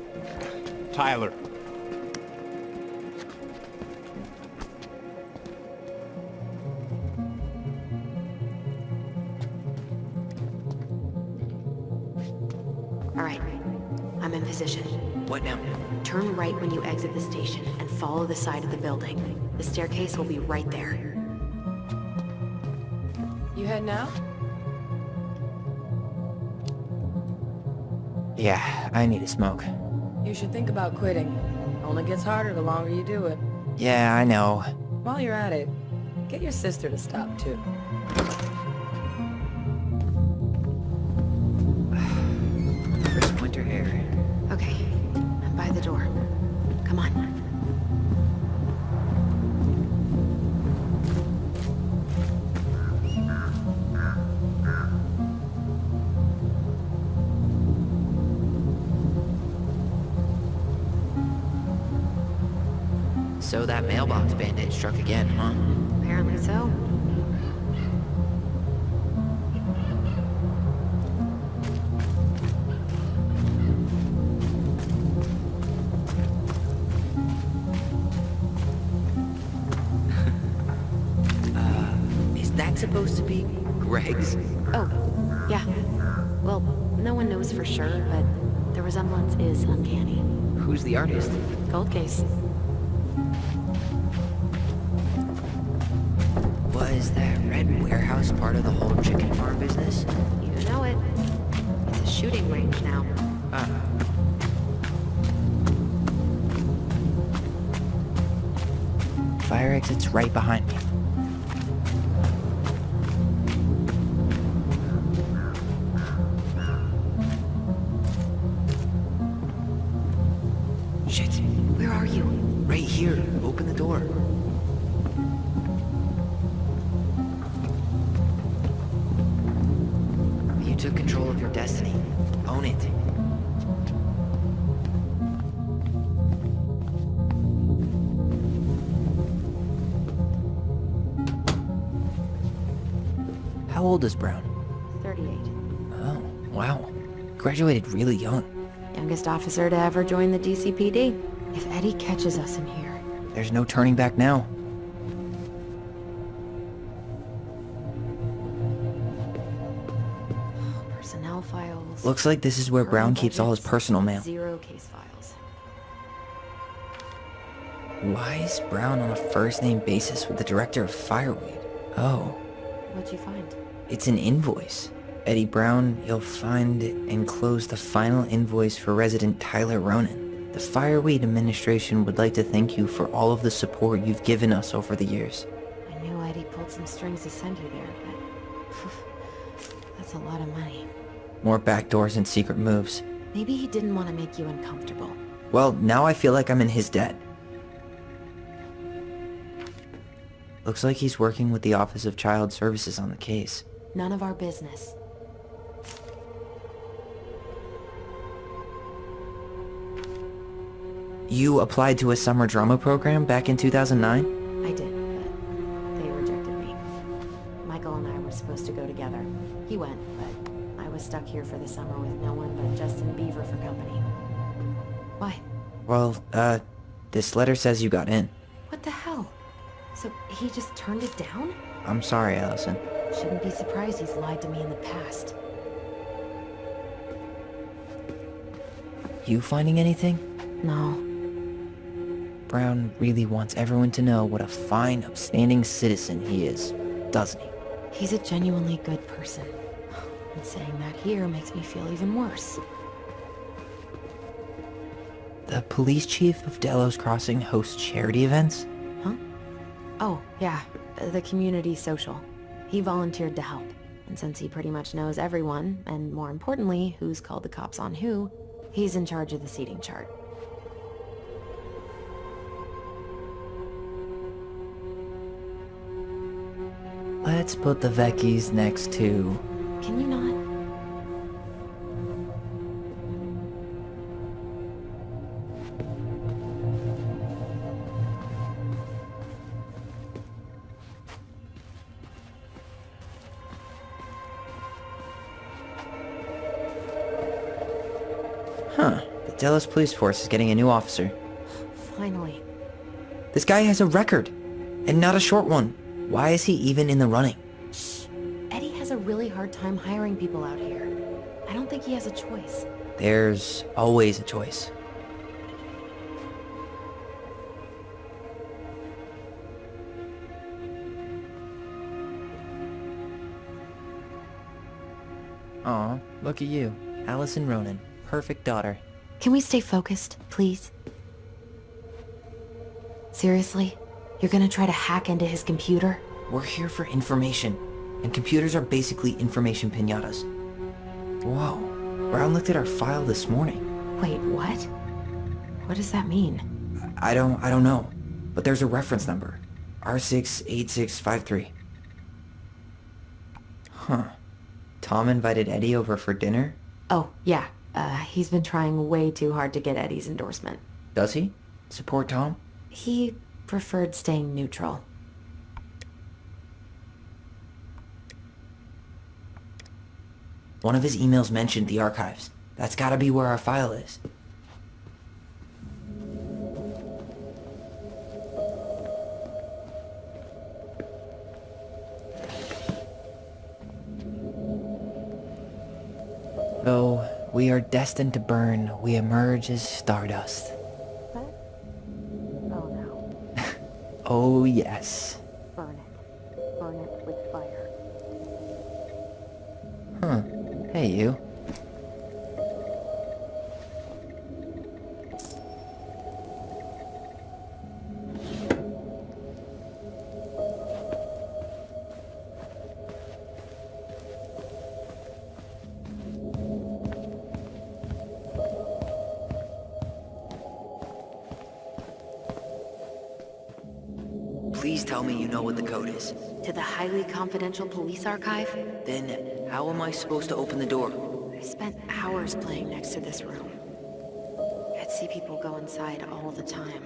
Tyler. All right. I'm in position. What now? Turn right when you exit the station and follow the side of the building. The staircase will be right there. You heading out? Yeah, I need a smoke. You should think about quitting. Only gets harder the longer you do it. Yeah, I know. While you're at it, get your sister to stop too. Where's winter hair? Okay, I'm by the door. Come on. So that mailbox bandit struck again, huh? Apparently so. Is that supposed to be Greg's? Oh, yeah. Well, no one knows for sure, but the resemblance is uncanny. Who's the artist? Cold case. Was that red warehouse part of the whole chicken farm business? You know it. It's a shooting range now. Fire exit's right behind me. Shit. Where are you? Right here. Open the door. You took control of your destiny. Own it. How old is Brown? 38. Oh, wow. Graduated really young. Youngest officer to ever join the DCPD. If Eddie catches us in here... There's no turning back now. Personnel files... Looks like this is where Brown keeps all his personal mail. 0 case files. Why is Brown on a first-name basis with the director of Fireweed? Oh, What'd you find? it's an invoice. Eddie Brown, you'll find enclosed the final invoice for resident Tyler Ronan. The Fireweed administration would like to thank you for all of the support you've given us over the years. I knew Eddie pulled some strings to send you there, but... that's a lot of money. More backdoors and secret moves. Maybe he didn't want to make you uncomfortable. Well, now I feel like I'm in his debt. Looks like he's working with the Office of Child Services on the case. None of our business. You applied to a summer drama program back in 2009? I did, but they rejected me. Michael and I were supposed to go together. He went, but I was stuck here for the summer with no one but Justin Beaver for company. Why? Well, this letter says you got in. What the hell? So he just turned it down? I'm sorry, Alyson. Shouldn't be surprised he's lied to me in the past. You finding anything? No. Brown really wants everyone to know what a fine, upstanding citizen he is, doesn't he? He's a genuinely good person. And saying that here makes me feel even worse. The police chief of Delos Crossing hosts charity events? Huh? Oh, yeah. The community social. He volunteered to help. And since he pretty much knows everyone, and more importantly, who's called the cops on who, he's in charge of the seating chart. Let's put the Vecchies next to... Can you not? Huh. The Delos Police Force is getting a new officer. Finally. This guy has a record, and not a short one. Why is he even in the running? Shh. Eddie has a really hard time hiring people out here. I don't think he has a choice. There's always a choice. Aw, look at you. Alyson Ronan. Perfect daughter. Can we stay focused, please? Seriously? You're gonna try to hack into his computer? We're here for information, and computers are basically information piñatas. Whoa, Brown looked at our file this morning. Wait, what? What does that mean? I don't know, but there's a reference number. R68653. Huh. Tom invited Eddie over for dinner? Oh, yeah. He's been trying way too hard to get Eddie's endorsement. Does he? Support Tom? He preferred staying neutral. One of his emails mentioned the archives. That's gotta be where our file is. Though we are destined to burn, we emerge as stardust. What? Oh no. Oh yes. Burn it. Burn it with fire. Huh. Hey you. Please tell me you know what the code is. To the highly confidential police archive? Then, how am I supposed to open the door? I spent hours playing next to this room. I'd see people go inside all the time.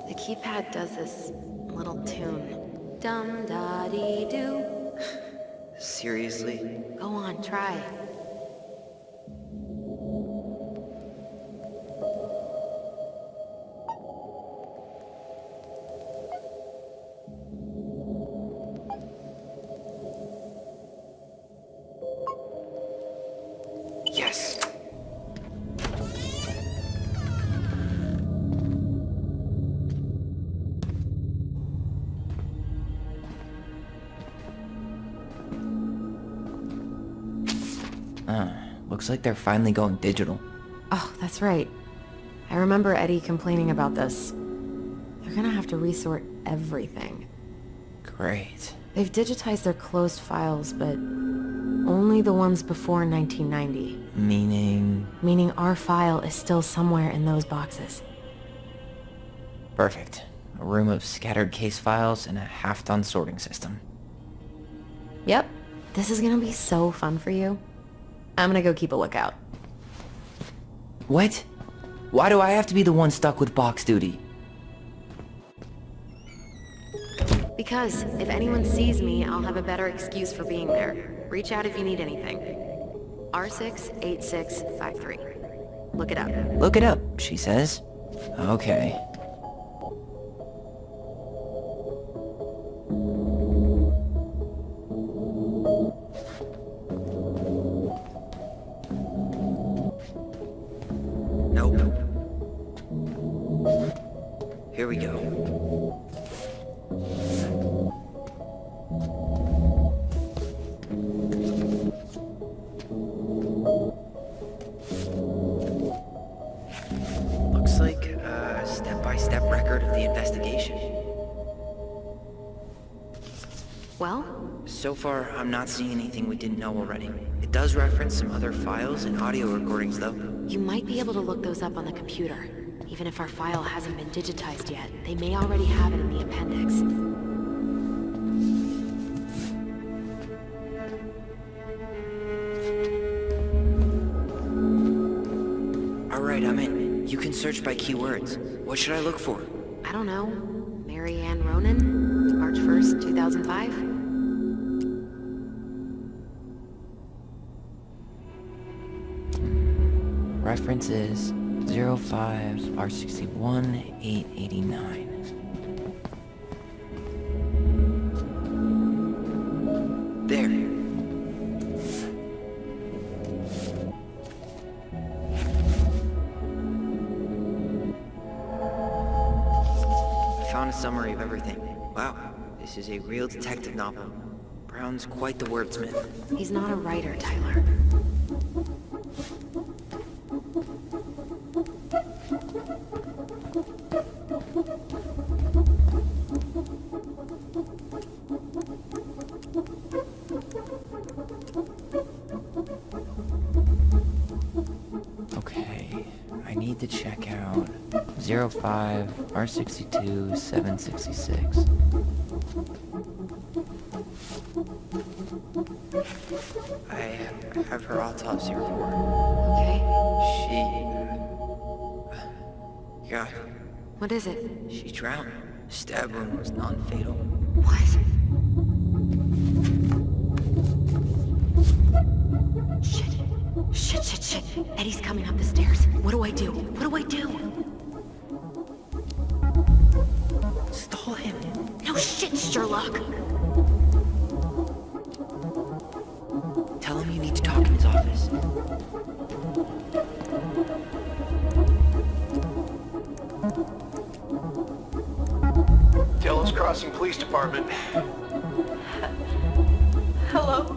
The keypad does this little tune. Dum-da-dee-doo. Seriously? Go on, try. Yes. Looks like they're finally going digital. Oh, that's right. I remember Eddie complaining about this. They're gonna have to resort everything. Great. They've digitized their closed files, but only the ones before 1990. Meaning? Meaning our file is still somewhere in those boxes. Perfect. A room of scattered case files and a half-done sorting system. Yep. This is gonna be so fun for you. I'm gonna go keep a lookout. What? Why do I have to be the one stuck with box duty? Because if anyone sees me, I'll have a better excuse for being there. Reach out if you need anything. R68653. Look it up. Look it up, she says. Okay. Nope. Here we go. Looks like a step-by-step record of the investigation. Well? So far, I'm not seeing anything we didn't know already. It does reference some other files and audio recordings, though. You might be able to look those up on the computer. Even if our file hasn't been digitized yet, they may already have it in the appendix. Alright, I'm in. You can search by keywords. What should I look for? I don't know. Mary Ann Ronan? March 1st, 2005? Reference is 05R61-889. There. I found a summary of everything. Wow, this is a real detective novel. Brown's quite the wordsmith. He's not a writer, Tyler. Okay, I need to check out 05 R62 766. I have her autopsy report. Okay. God, What is it? she drowned. Stab wound was non-fatal. What? Shit. Shit. Eddie's coming up the stairs. What do I do? Stall him. No shit, Sherlock. Tell him you need to talk in his office. Dallas Crossing Police Department. Hello?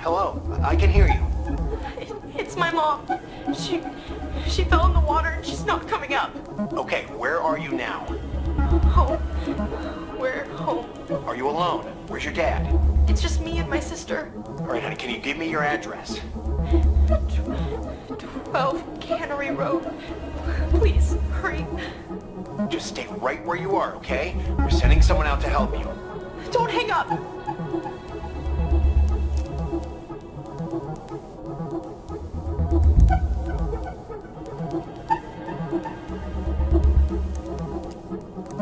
Hello, I can hear you. It's my mom. She fell in the water and she's not coming up. Okay, where are you now? Home. We're home. Are you alone? Where's your dad? It's just me and my sister. All right, honey, can you give me your address? 12 Cannery Road. Please, hurry. Just stay right where you are, okay? We're sending someone out to help you. Don't hang up.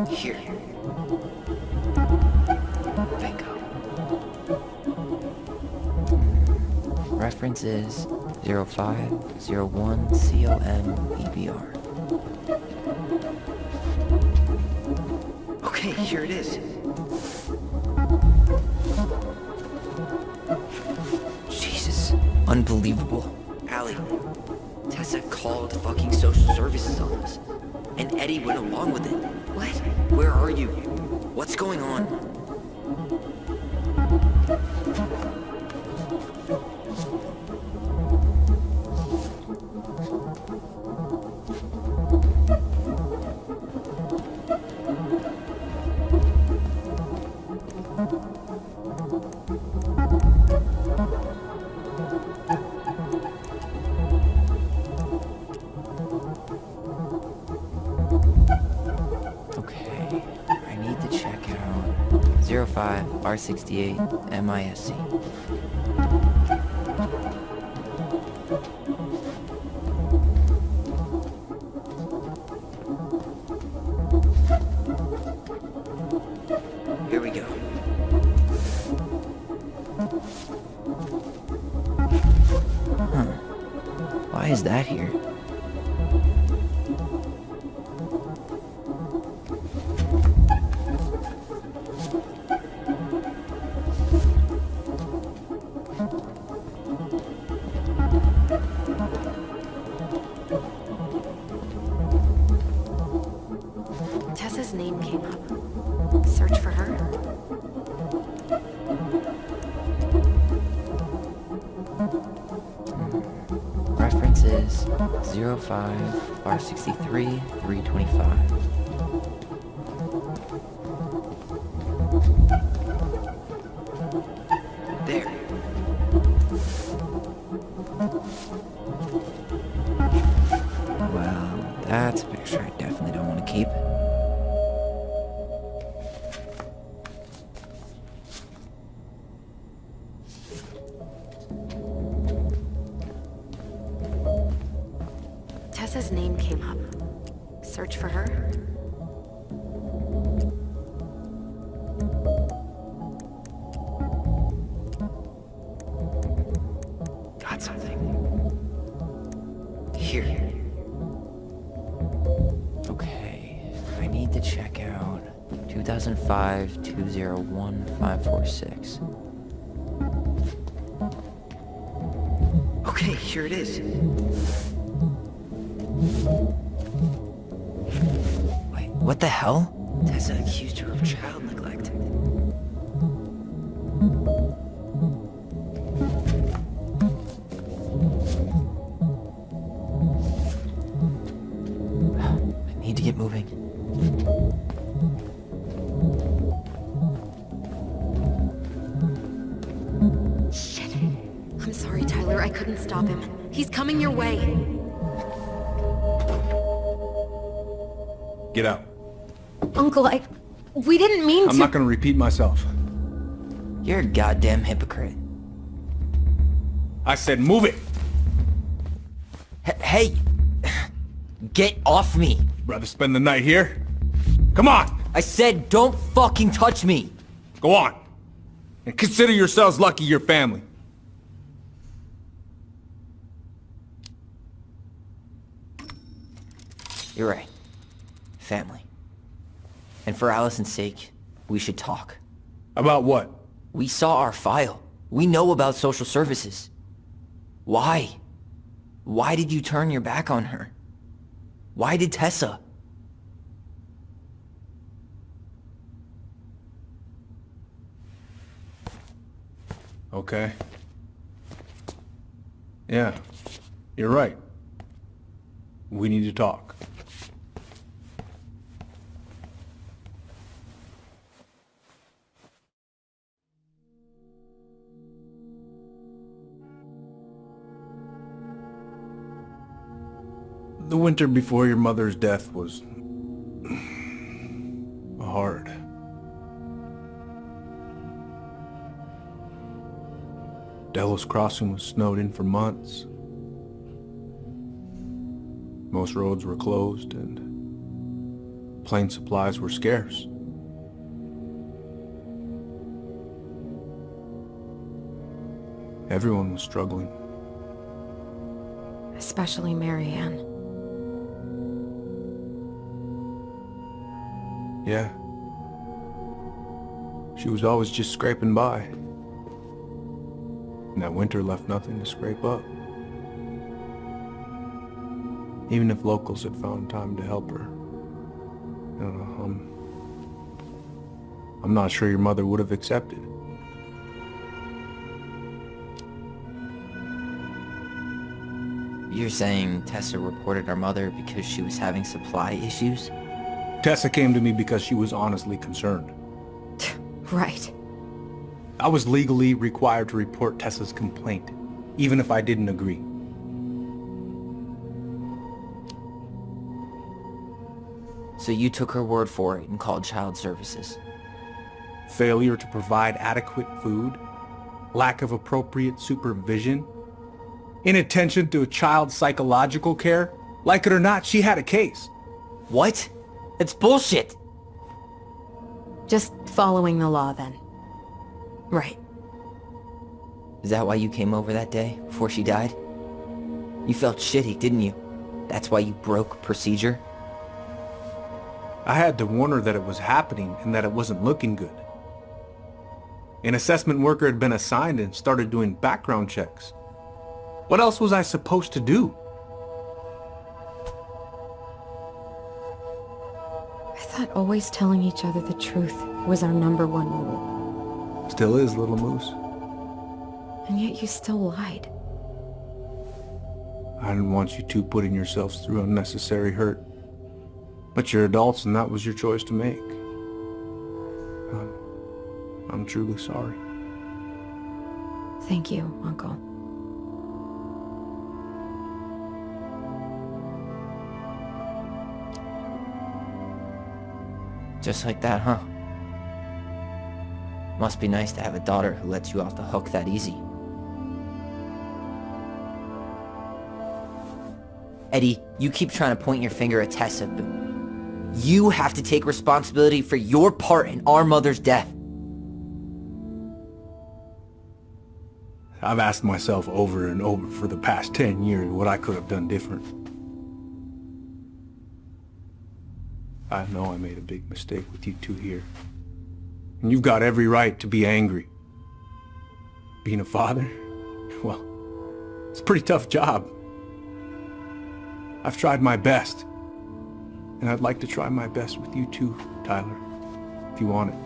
Here. Bingo. Reference is 0501 COM-EBR. Okay, here it is. Jesus. Unbelievable. Allie, Tessa called fucking social services on us. And Eddie went along with it. What? Where are you? What's going on? Okay, I need to check out 05 R68 MISC. Here we go. Huh. Why is that here? Tessa's name came up. Search for her. Reference is 05 R63 325. There. Well, that's a picture I definitely don't want to keep. Tessa's name came up. Search for her. Got something. Here. Okay, I need to check out 2005-201-546. Okay, here it is. Wait, what the hell? Tessa accused her of child neglect. to get moving. Shit. I'm sorry, Tyler. I couldn't stop him. He's coming your way. Get out. Uncle, we didn't mean to... I'm not gonna repeat myself. You're a goddamn hypocrite. I said move it! Hey! Get off me! Rather spend the night here? Come on! I said don't fucking touch me! Go on! And consider yourselves lucky you're family. You're right. Family. And for Alyson's sake, we should talk. About what? We saw our file. We know about social services. Why? Why did you turn your back on her? Why did Tessa? Okay. Yeah, you're right. We need to talk. The winter before your mother's death was hard. Delos Crossing was snowed in for months. Most roads were closed and plane supplies were scarce. Everyone was struggling. Especially Marianne. Yeah. She was always just scraping by. And that winter left nothing to scrape up. Even if locals had found time to help her. You know, I'm not sure your mother would have accepted. You're saying Tessa reported our mother because she was having supply issues? Tessa came to me because she was honestly concerned. Right. I was legally required to report Tessa's complaint, even if I didn't agree. So you took her word for it and called child services? Failure to provide adequate food, lack of appropriate supervision, inattention to a child's psychological care. Like it or not, she had a case. What? It's bullshit! Just following the law, then. Right. Is that why you came over that day, before she died? You felt shitty, didn't you? That's why you broke procedure? I had to warn her that it was happening and that it wasn't looking good. An assessment worker had been assigned and started doing background checks. What else was I supposed to do? I thought always telling each other the truth was our #1 rule. Still is, little moose. And yet you still lied. I didn't want you two putting yourselves through unnecessary hurt. But you're adults and that was your choice to make. I'm truly sorry. Thank you, Uncle. Just like that, huh? Must be nice to have a daughter who lets you off the hook that easy. Eddie, you keep trying to point your finger at Tessa, but you have to take responsibility for your part in our mother's death. I've asked myself over and over for the past 10 years what I could have done different. I know I made a big mistake with you two here. And you've got every right to be angry. Being a father? Well, it's a pretty tough job. I've tried my best. And I'd like to try my best with you too, Tyler, if you want it.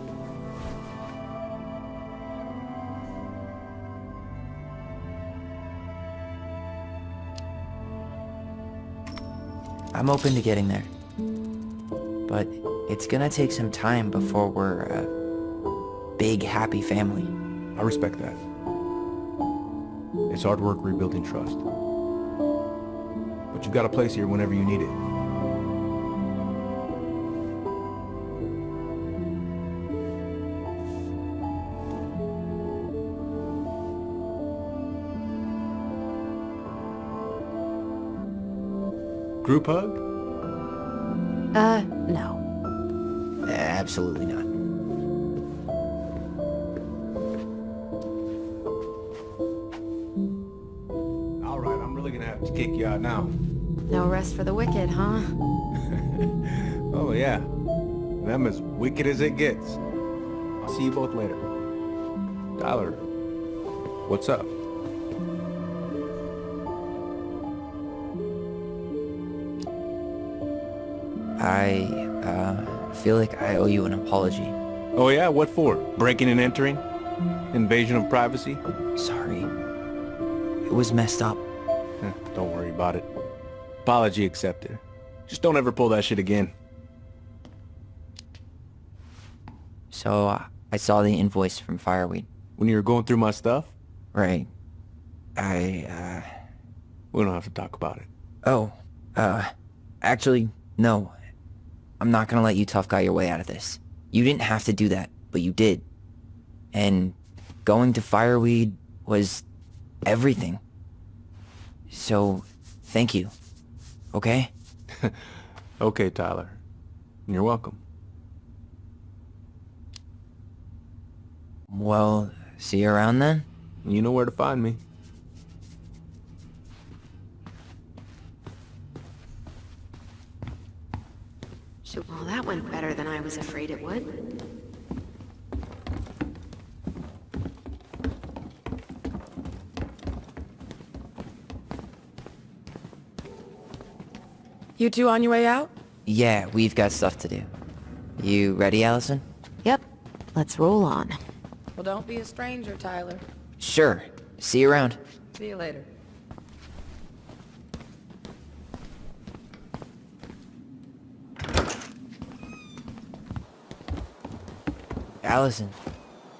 I'm open to getting there. But it's gonna take some time before we're a big, happy family. I respect that. It's hard work rebuilding trust. But you've got a place here whenever you need it. Group hug? No. Absolutely not. All right, I'm really gonna have to kick you out now. No rest for the wicked, huh? Oh yeah, them as wicked as it gets. I'll see you both later. Tyler, what's up? I feel like I owe you an apology. Oh yeah, what for? Breaking and entering? Invasion of privacy? Sorry. It was messed up. Don't worry about it. Apology accepted. Just don't ever pull that shit again. So, I saw the invoice from Fireweed. When you were going through my stuff? Right. We don't have to talk about it. Oh, actually, no. I'm not gonna let you tough guy your way out of this. You didn't have to do that, but you did. And going to Fireweed was everything. So, thank you. Okay? Okay, Tyler. You're welcome. Well, see you around then? You know where to find me. Well, that went better than I was afraid it would. You two on your way out? Yeah, we've got stuff to do. You ready, Alyson? Yep. Let's roll on. Well, don't be a stranger, Tyler. Sure. See you around. See you later. Alyson,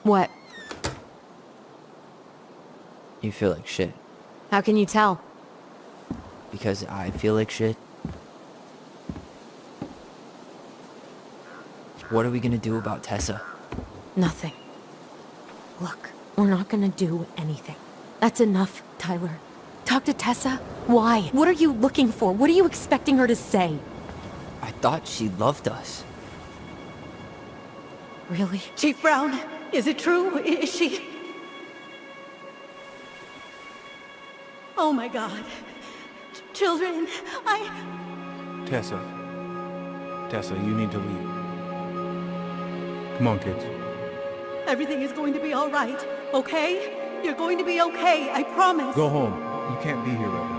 What? you feel like shit. How can you tell? Because I feel like shit. What are we gonna do about Tessa? Nothing. Look, we're not gonna do anything. That's enough, Tyler. Talk to Tessa? Why? What are you looking for? What are you expecting her to say? I thought she loved us. Really? Chief Brown, is it true? Is she... Oh my God. Children, Tessa. Tessa, you need to leave. Come on, kids. Everything is going to be all right, okay? You're going to be okay, I promise. Go home. You can't be here right now.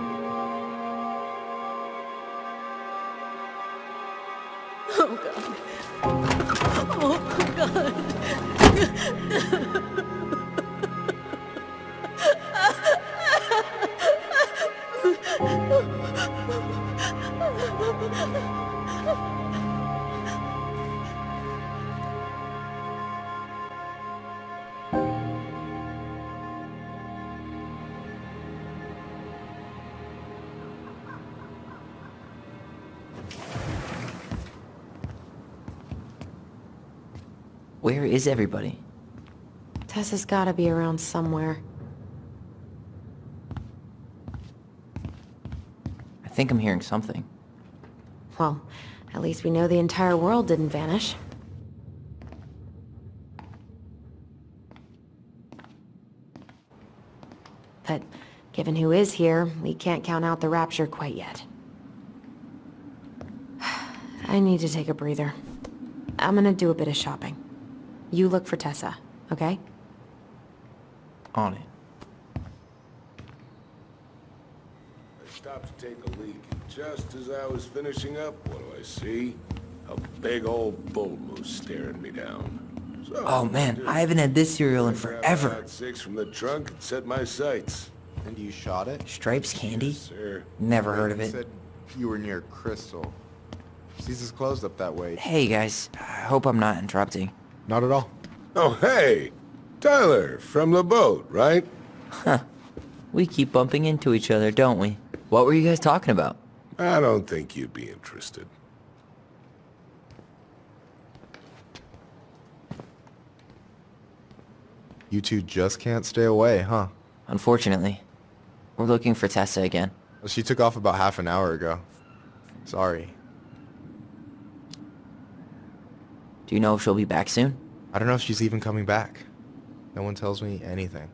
Oh God. Oh God. Where is everybody? Tessa's gotta be around somewhere. I think I'm hearing something. Well, at least we know the entire world didn't vanish. But given who is here, we can't count out the rapture quite yet. I need to take a breather. I'm gonna do a bit of shopping. You look for Tessa, okay? On it. I stopped to take a leak, and just as I was finishing up, what do I see? A big old bull moose staring me down. So, Oh man, I haven't had this cereal in I grabbed forever. about 6 from the trunk and set my sights. And you shot it? Stripes candy? Yes, sir. Never heard of You it. said you were near Crystal. Sees us closed up that way. Hey guys, I hope I'm not interrupting. Not at all. Oh, hey! Tyler, from the boat, right? Huh. We keep bumping into each other, don't we? What were you guys talking about? I don't think you'd be interested. You two just can't stay away, huh? Unfortunately. We're looking for Tessa again. Well, she took off about half an hour ago. Sorry. Do you know if she'll be back soon? I don't know if she's even coming back. No one tells me anything.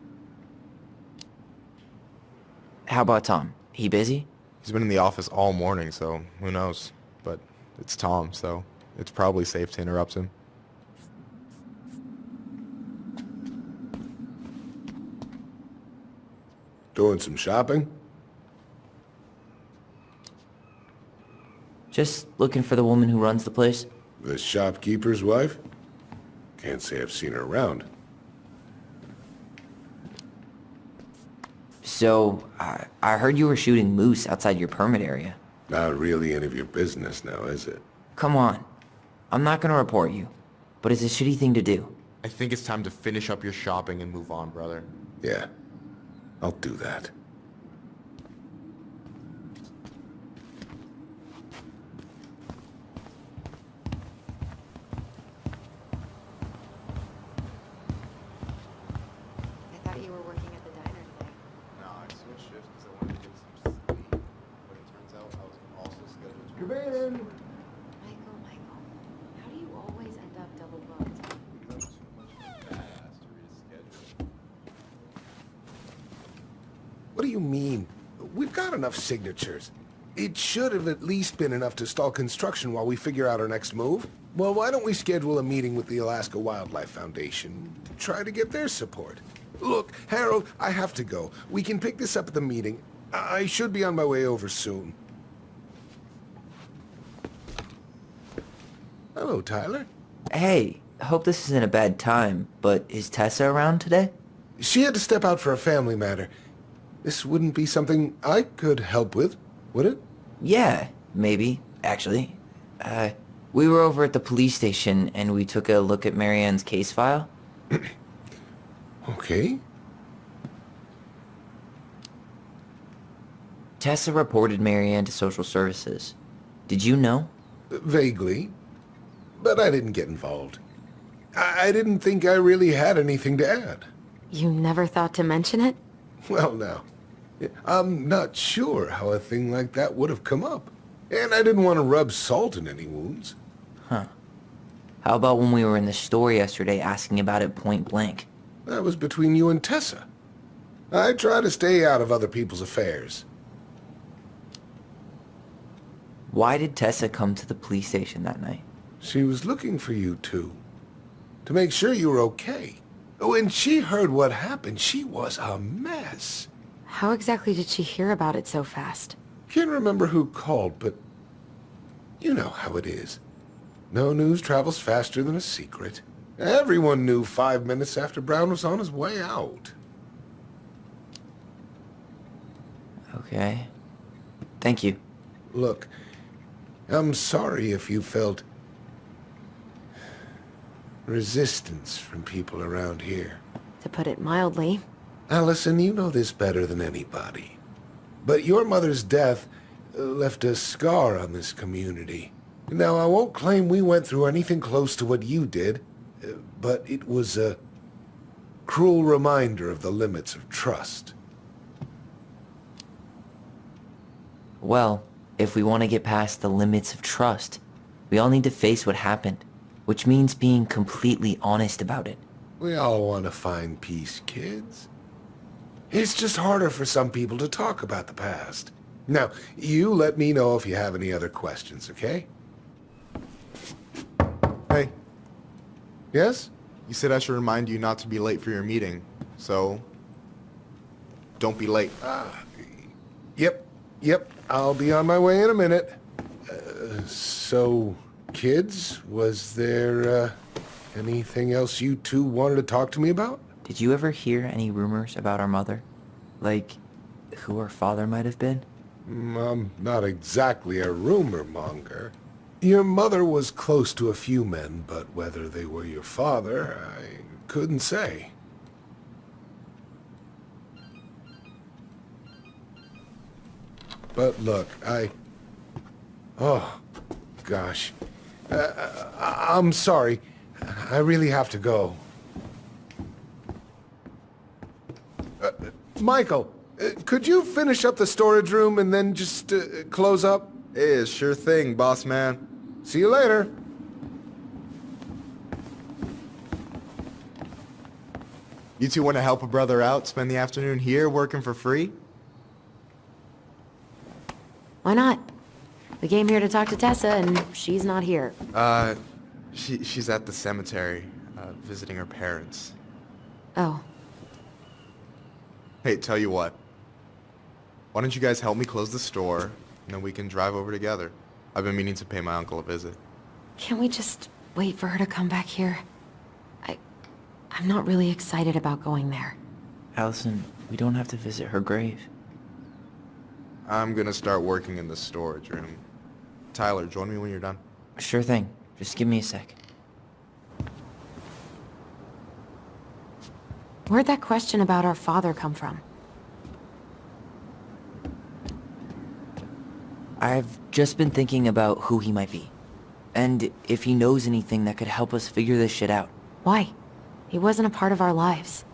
How about Tom? He busy? He's been in the office all morning, so who knows? But it's Tom, so it's probably safe to interrupt him. Doing some shopping? Just looking for the woman who runs the place. The shopkeeper's wife? Can't say I've seen her around. So, I heard you were shooting moose outside your permit area. Not really any of your business now, is it? Come on. I'm not gonna report you, but it's a shitty thing to do. I think it's time to finish up your shopping and move on, brother. Yeah, I'll do that. I thought you were working at the diner today. No, I switched shifts because I wanted to get some sleep. But it turns out I was also scheduled to... Come in! Michael, how do you always end up double booked? Because too much of a badass to reschedule. What do you mean? We've got enough signatures. It should have at least been enough to stall construction while we figure out our next move. Well, why don't we schedule a meeting with the Alaska Wildlife Foundation? Try to get their support. Look, Harold, I have to go. We can pick this up at the meeting. I should be on my way over soon. Hello, Tyler. Hey, hope this isn't a bad time, but is Tessa around today? She had to step out for a family matter. This wouldn't be something I could help with, would it? Yeah, maybe, actually. We were over at the police station and we took a look at Marianne's case file. Okay. Tessa reported Marianne to social services. Did you know? Vaguely. But I didn't get involved. I didn't think I really had anything to add. You never thought to mention it? Well, now, I'm not sure how a thing like that would have come up. And I didn't want to rub salt in any wounds. Huh. How about when we were in the store yesterday asking about it point blank? That was between you and Tessa. I try to stay out of other people's affairs. Why did Tessa come to the police station that night? She was looking for you two. To make sure you were okay. When she heard what happened, she was a mess. How exactly did she hear about it so fast? Can't remember who called, but you know how it is. No news travels faster than a secret. Everyone knew 5 minutes after Brown was on his way out. Okay. Thank you. Look, I'm sorry if you felt resistance from people around here. To put it mildly. Alyson, you know this better than anybody. But your mother's death left a scar on this community. Now, I won't claim we went through anything close to what you did, but it was a cruel reminder of the limits of trust. Well, if we want to get past the limits of trust, we all need to face what happened, which means being completely honest about it. We all want to find peace, kids. It's just harder for some people to talk about the past. Now, you let me know if you have any other questions, okay? Hey, Yes? you said I should remind you not to be late for your meeting, so don't be late. Yep. I'll be on my way in a minute. So, kids, was there, anything else you two wanted to talk to me about? Did you ever hear any rumors about our mother? Like, who her father might have been? I'm not exactly a rumor monger. Your mother was close to a few men, but whether they were your father, I couldn't say. But look, oh, gosh. I'm sorry. I really have to go. Michael, could you finish up the storage room and then just close up? Yeah, sure thing, boss man. See you later. You two want to help a brother out, spend the afternoon here working for free? Why not? We came here to talk to Tessa, and she's not here. She's at the cemetery, visiting her parents. Oh. Hey, tell you what. Why don't you guys help me close the store, and then we can drive over together. I've been meaning to pay my uncle a visit. Can't we just wait for her to come back here? I'm not really excited about going there. Alyson, we don't have to visit her grave. I'm gonna start working in the storage room. Tyler, join me when you're done. Sure thing. Just give me a sec. Where'd that question about our father come from? I've just been thinking about who he might be. And if he knows anything that could help us figure this shit out. Why? He wasn't a part of our lives.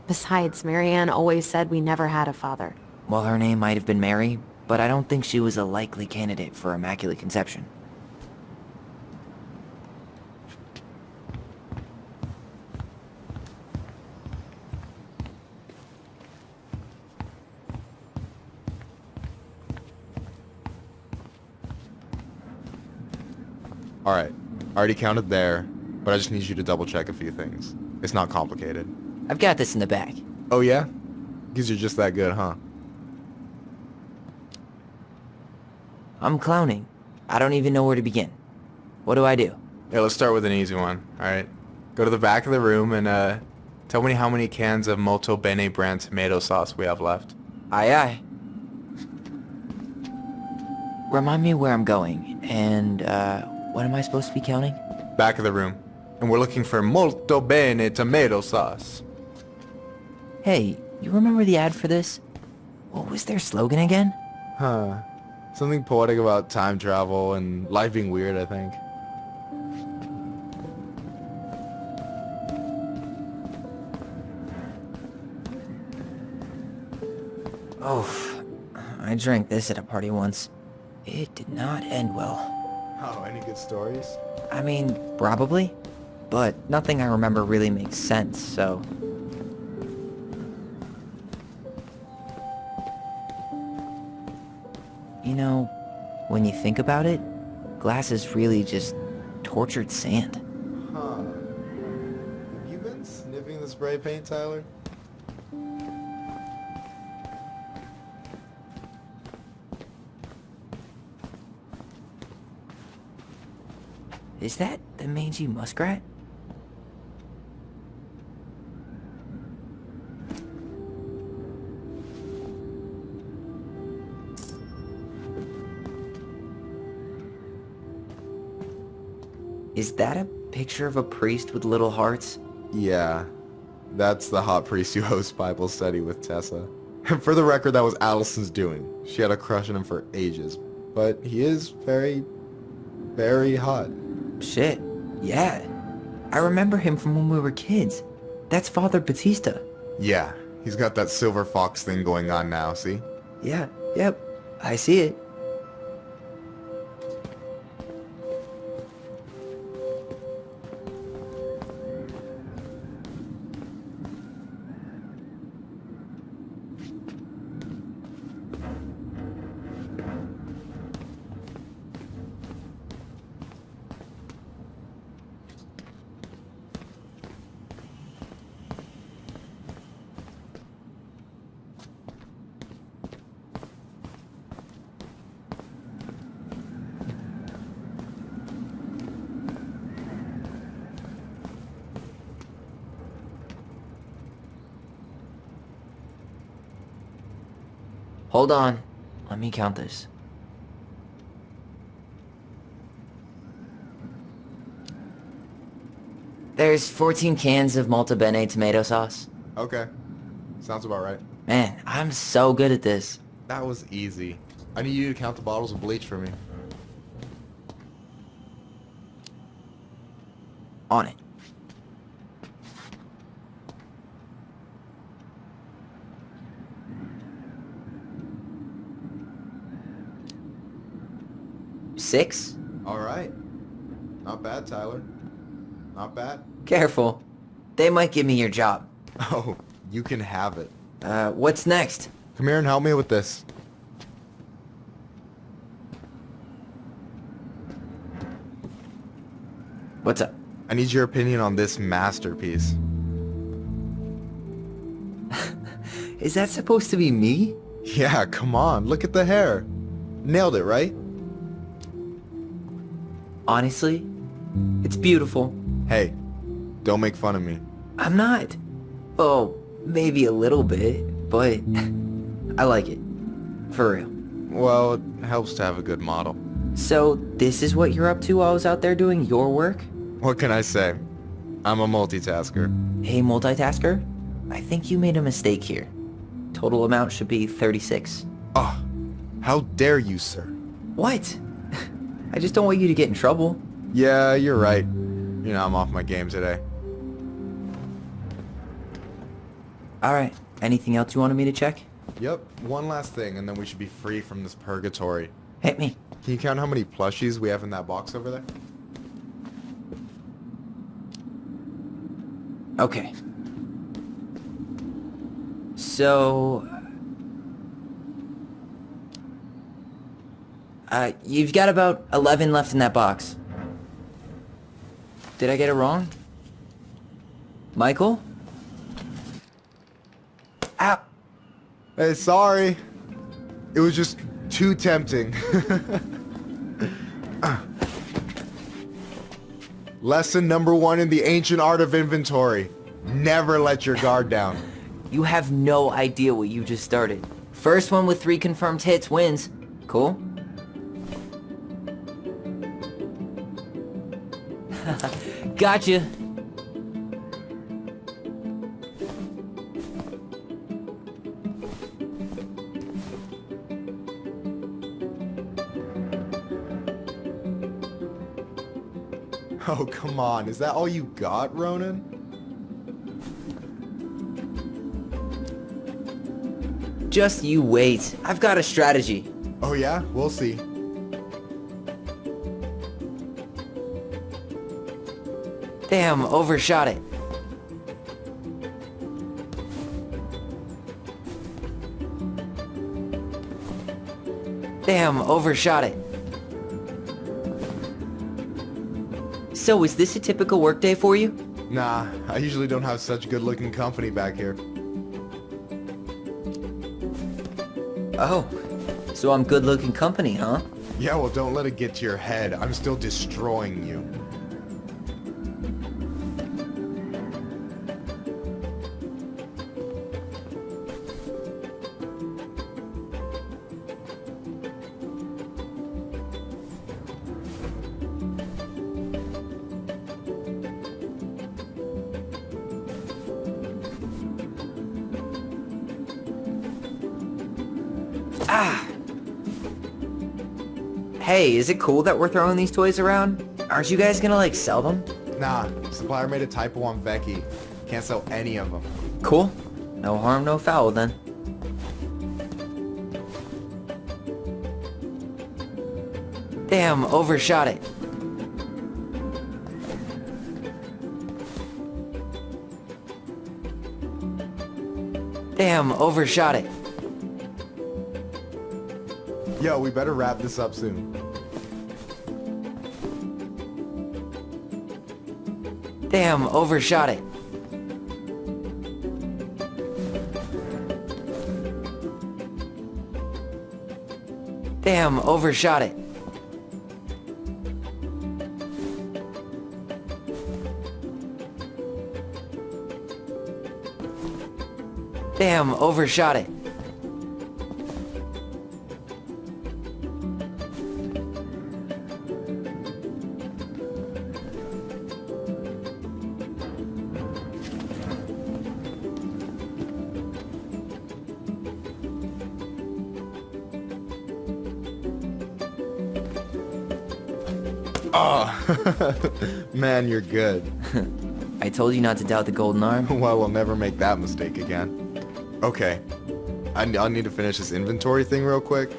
Besides, Marianne always said we never had a father. Well, her name might have been Mary, but I don't think she was a likely candidate for Immaculate Conception. Alright, I already counted there, but I just need you to double check a few things. It's not complicated. I've got this in the bag. Oh yeah? Because you're just that good, huh? I'm clowning. I don't even know where to begin. What do I do? Yeah, let's start with an easy one, alright? Go to the back of the room and, tell me how many cans of Molto Bene brand tomato sauce we have left. Aye aye. Remind me where I'm going, and, what am I supposed to be counting? Back of the room. And we're looking for Molto Bene tomato sauce. Hey, you remember the ad for this? What was their slogan again? Huh. Something poetic about time travel and life being weird, I think. Oh, I drank this at a party once. It did not end well. Oh, any good stories? I mean, probably. But nothing I remember really makes sense, so... You know, when you think about it, glass is really just tortured sand. Huh. Have you been sniffing the spray paint, Tyler? Is that the mangy muskrat? Is that a picture of a priest with little hearts? Yeah. That's the hot priest who hosts Bible study with Tessa. For the record, that was Allison's doing. She had a crush on him for ages. But he is very, very hot. Shit, yeah. I remember him from when we were kids. That's Father Batista. Yeah, he's got that silver fox thing going on now, see? Yeah, yep, I see it. Hold on. Let me count this. There's 14 cans of Malta Bene tomato sauce. Okay. Sounds about right. Man, I'm so good at this. That was easy. I need you to count the bottles of bleach for me. On it. Six? Alright. Not bad, Tyler. Not bad. Careful. They might give me your job. Oh, you can have it. What's next? Come here and help me with this. What's up? I need your opinion on this masterpiece. Is that supposed to be me? Yeah, come on. Look at the hair. Nailed it, right? Honestly, it's beautiful. Hey, don't make fun of me. I'm not. Oh, maybe a little bit, but I like it. For real. Well, it helps to have a good model. So, this is what you're up to while I was out there doing your work? What can I say? I'm a multitasker. Hey, multitasker. I think you made a mistake here. Total amount should be 36. Oh, how dare you, sir? What? I just don't want you to get in trouble. Yeah, you're right. You know, I'm off my game today. Alright, anything else you wanted me to check? Yep, one last thing, and then we should be free from this purgatory. Hit me. Can you count how many plushies we have in that box over there? Okay. So... you've got about 11 left in that box. Did I get it wrong? Michael? Ow! Hey, sorry. It was just too tempting. Lesson number 1 in the ancient art of inventory. Never let your guard down. You have no idea what you just started. First one with 3 confirmed hits wins. Cool? Gotcha. Oh, come on. Is that all you got, Ronan? Just you wait. I've got a strategy. Oh yeah? We'll see. Damn, overshot it. Damn, overshot it. So, is this a typical workday for you? Nah, I usually don't have such good-looking company back here. Oh, so I'm good-looking company, huh? Yeah, well, don't let it get to your head. I'm still destroying you. Ah! Hey, is it cool that we're throwing these toys around? Aren't you guys gonna, like, sell them? Nah, supplier made a typo on Vecchi. Can't sell any of them. Cool. No harm, no foul, then. Damn, overshot it. Damn, overshot it. Yo, we better wrap this up soon. Damn, overshot it. Damn, overshot it. Damn, overshot it. Oh, man, you're good. I told you not to doubt the golden arm. Well, we'll never make that mistake again. Okay, I'll need to finish this inventory thing real quick.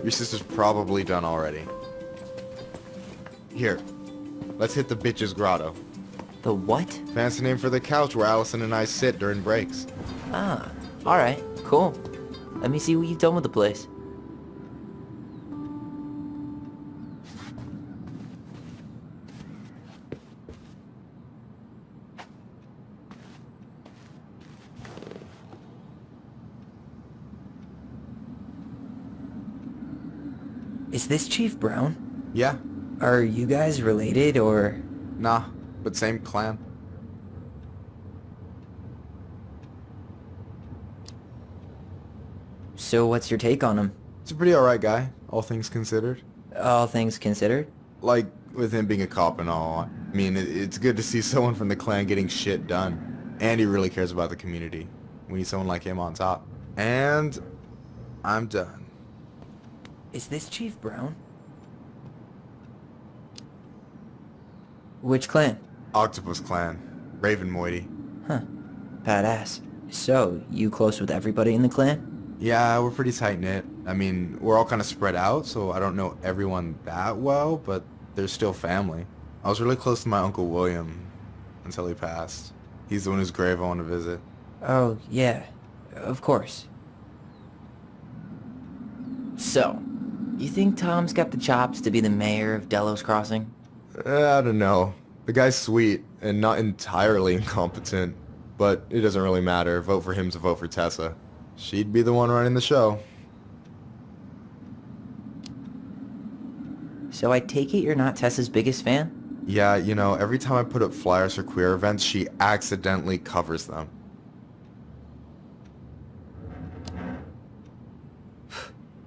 Your sister's probably done already. Here, let's hit the bitch's grotto. The what? Fancy name for the couch where Alyson and I sit during breaks. Ah, alright, cool. Let me see what you've done with the place. Is this Chief Brown? Yeah, Are you guys related, or...? nah, but same clan. So what's your take on him? He's a pretty alright guy, all things considered. All things considered? Like, with him being a cop and all, I mean, it's good to see someone from the clan getting shit done. And he really cares about the community. We need someone like him on top. And I'm done. Is this Chief Brown? Which clan? Octopus clan. Raven Moiety. Huh. Badass. So, you close with everybody in the clan? Yeah, we're pretty tight-knit. I mean, we're all kind of spread out, so I don't know everyone that well, but they're still family. I was really close to my Uncle William until he passed. He's the one whose grave I want to visit. Oh, yeah. Of course. So, you think Tom's got the chops to be the mayor of Delos Crossing? I don't know. The guy's sweet and not entirely incompetent, but it doesn't really matter. Vote for him to vote for Tessa. She'd be the one running the show. So I take it you're not Tessa's biggest fan? Yeah, you know, every time I put up flyers for queer events, she accidentally covers them.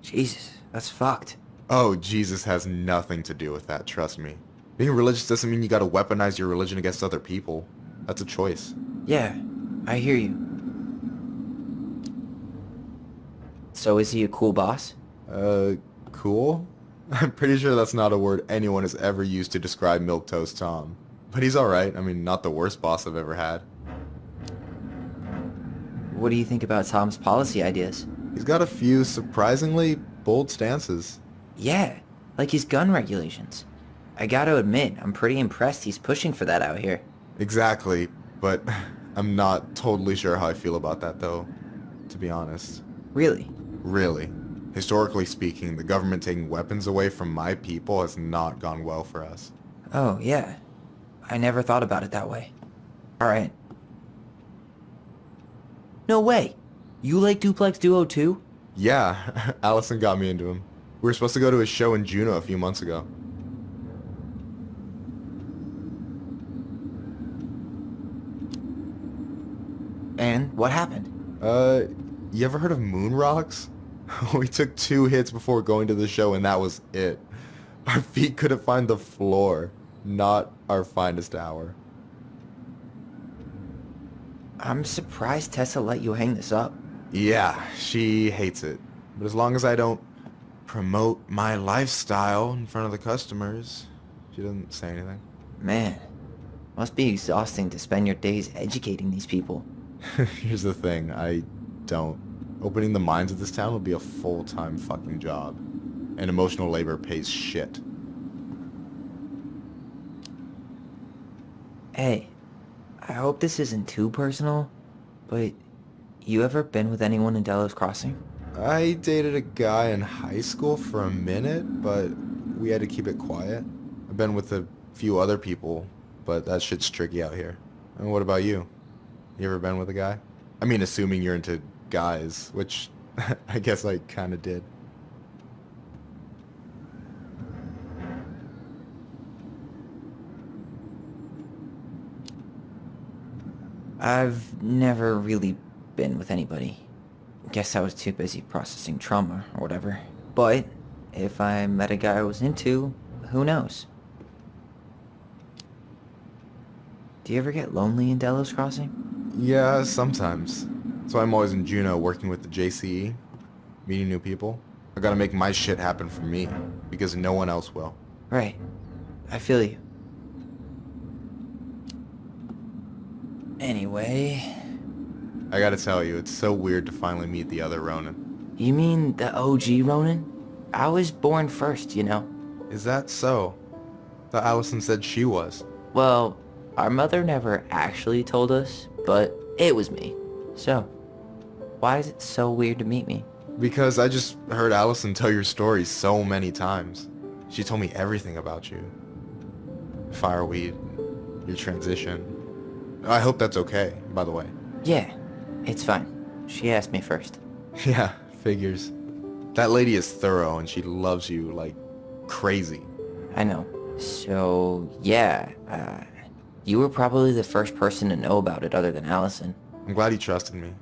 Jesus, that's fucked. Oh, Jesus has nothing to do with that, trust me. Being religious doesn't mean you gotta weaponize your religion against other people. That's a choice. Yeah, I hear you. So is he a cool boss? Cool? I'm pretty sure that's not a word anyone has ever used to describe Milquetoast Tom. But he's alright. I mean, not the worst boss I've ever had. What do you think about Tom's policy ideas? He's got a few surprisingly bold stances. Yeah, like his gun regulations. I gotta admit, I'm pretty impressed he's pushing for that out here. Exactly, but I'm not totally sure how I feel about that though, to be honest. Really? Really. Historically speaking, the government taking weapons away from my people has not gone well for us. Oh, yeah. I never thought about it that way. Alright. No way! You like Duplex Duo too? Yeah, Alyson got me into him. We were supposed to go to his show in Juneau a few months ago. And what happened? You ever heard of moon rocks? We took 2 hits before going to the show and that was it. Our feet couldn't find the floor. Not our finest hour. I'm surprised Tessa let you hang this up. Yeah, she hates it. But as long as I don't promote my lifestyle in front of the customers, she doesn't say anything. Man, must be exhausting to spend your days educating these people. Here's the thing, I don't. Opening the mines of this town will be a full-time fucking job. And emotional labor pays shit. Hey, I hope this isn't too personal, but you ever been with anyone in Delos Crossing? I dated a guy in high school for a minute, but we had to keep it quiet. I've been with a few other people, but that shit's tricky out here. And what about you? You ever been with a guy? I mean, assuming you're into guys, which I guess I kinda did. I've never really been with anybody. Guess I was too busy processing trauma or whatever. But if I met a guy I was into, who knows? Do you ever get lonely in Delos Crossing? Yeah, sometimes. So I'm always in Juneau working with the JCE, meeting new people. I gotta make my shit happen for me, because no one else will. Right. I feel you. Anyway... I gotta tell you, it's so weird to finally meet the other Ronan. You mean the OG Ronan? I was born first, you know. Is that so? Thought Alyson said she was. Well, our mother never actually told us, but it was me. So, why is it so weird to meet me? Because I just heard Alyson tell your story so many times. She told me everything about you. Fireweed, your transition. I hope that's okay, by the way. Yeah, it's fine. She asked me first. Yeah, figures. That lady is thorough and she loves you like crazy. I know. So, yeah, you were probably the first person to know about it other than Alyson. I'm glad he trusted me.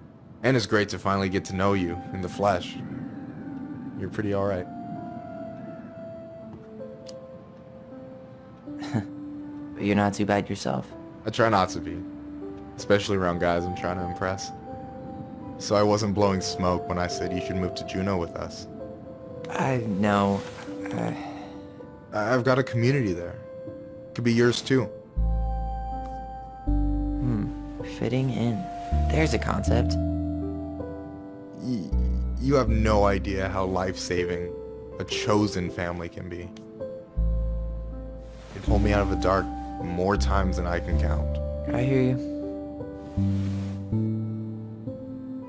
And it's great to finally get to know you in the flesh. You're pretty alright. But you're not too bad yourself. I try not to be. Especially around guys I'm trying to impress. So I wasn't blowing smoke when I said you should move to Juneau with us. I know. I've got a community there. Could be yours too. Fitting in. There's a concept. You have no idea how life-saving a chosen family can be. It pulled me out of the dark more times than I can count. I hear you.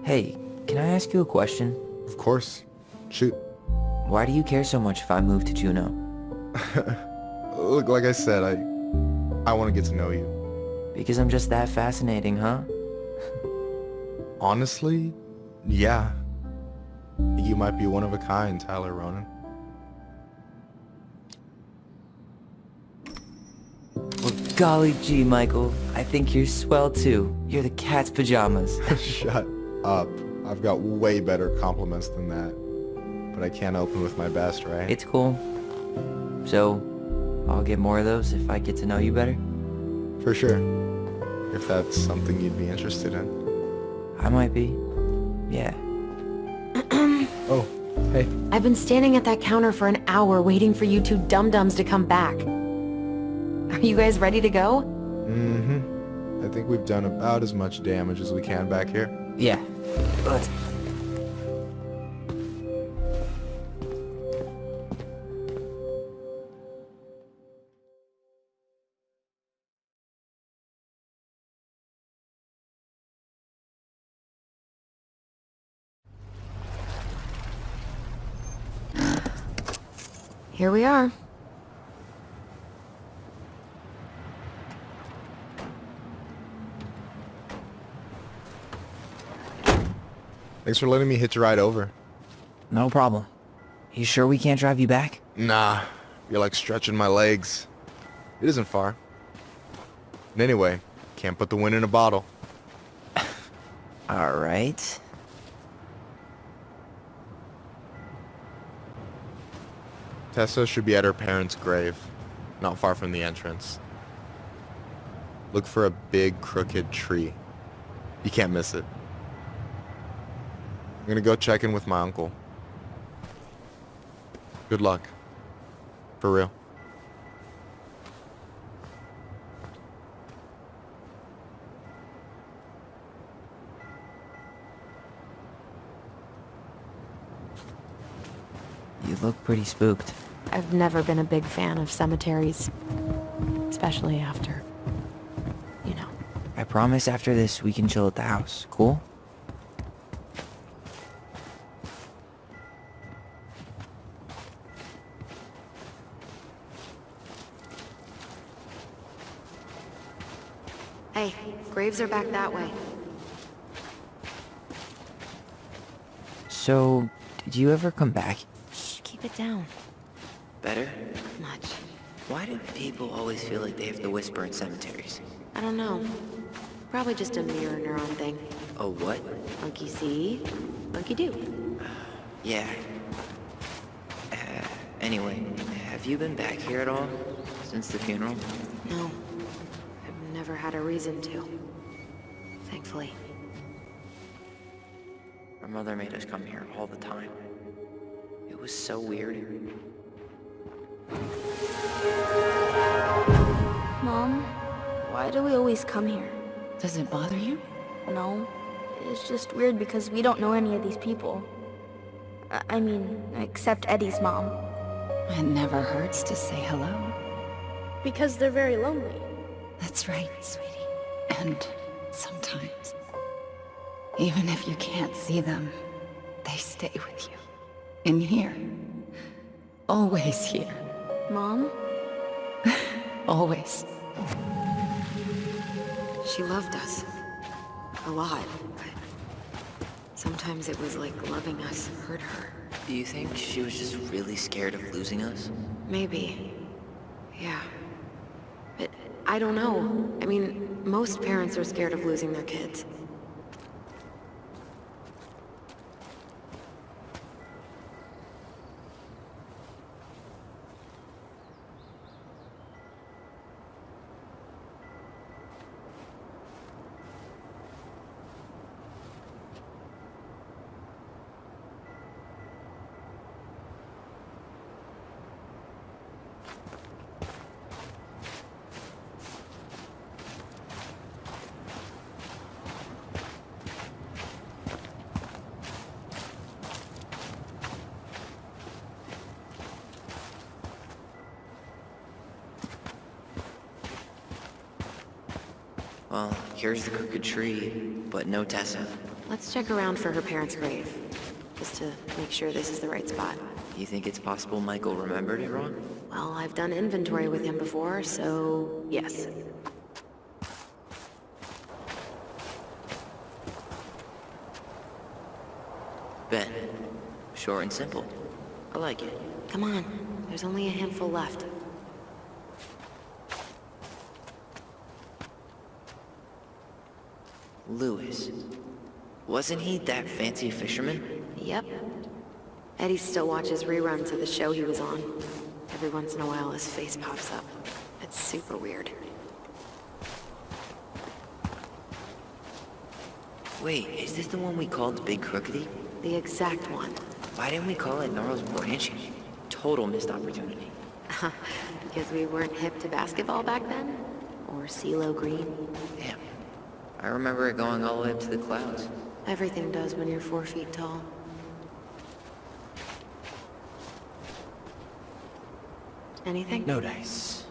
Hey, can I ask you a question? Of course. Shoot. Why do you care so much if I move to Juneau? Look, like I said, I want to get to know you. Because I'm just that fascinating, huh? Honestly, yeah. You might be one of a kind, Tyler Ronan. Well, golly gee, Michael. I think you're swell too. You're the cat's pajamas. Shut up. I've got way better compliments than that. But I can't open with my best, right? It's cool. So, I'll get more of those if I get to know you better? For sure. If that's something you'd be interested in. I might be. Yeah. Oh, hey. I've been standing at that counter for an hour waiting for you two dum-dums to come back. Are you guys ready to go? I think we've done about as much damage as we can back here. Yeah. Let's... Here we are. Thanks for letting me hitch a ride over. No problem. You sure we can't drive you back? Nah, you're like stretching my legs. It isn't far. And anyway, can't put the wind in a bottle. Alright. Tessa should be at her parents' grave, not far from the entrance. Look for a big crooked tree. You can't miss it. I'm gonna go check in with my uncle. Good luck. For real. You look pretty spooked. I've never been a big fan of cemeteries. Especially after, you know. I promise after this we can chill at the house. Cool? Hey, graves are back that way. So, did you ever come back? Shh, keep it down. Better? Much. Why do people always feel like they have to whisper in cemeteries? I don't know. Probably just a mirror neuron thing. Oh, what? Monkey see, monkey do. Yeah. Anyway, have you been back here at all? Since the funeral? No. I've never had a reason to. Thankfully. Our mother made us come here all the time. It was so weird. Mom, why do we always come here? Does it bother you? No. It's just weird because we don't know any of these people. I mean, except Eddie's mom. It never hurts to say hello. Because they're very lonely. That's right, sweetie. And sometimes, even if you can't see them, they stay with you. In here. Always here. Mom? Always. She loved us. A lot. But sometimes it was like loving us hurt her. Do you think she was just really scared of losing us? Maybe. Yeah. But I don't know. I mean, most parents are scared of losing their kids. Well, here's the crooked tree, but no Tessa. Let's check around for her parents' grave, just to make sure this is the right spot. You think it's possible Michael remembered it wrong? Well, I've done inventory with him before, so yes. Ben. Short and simple. I like it. Come on, there's only a handful left. Lewis. Wasn't he that fancy fisherman? Yep. Eddie still watches reruns of the show he was on. Every once in a while his face pops up. It's super weird. Wait, is this the one we called Big Crookedy? The exact one. Why didn't we call it Gnarls Branching? Total missed opportunity. Because we weren't hip to basketball back then? Or CeeLo Green? Damn. I remember it going all the way up to the clouds. Everything does when you're 4 feet tall. Anything? No dice.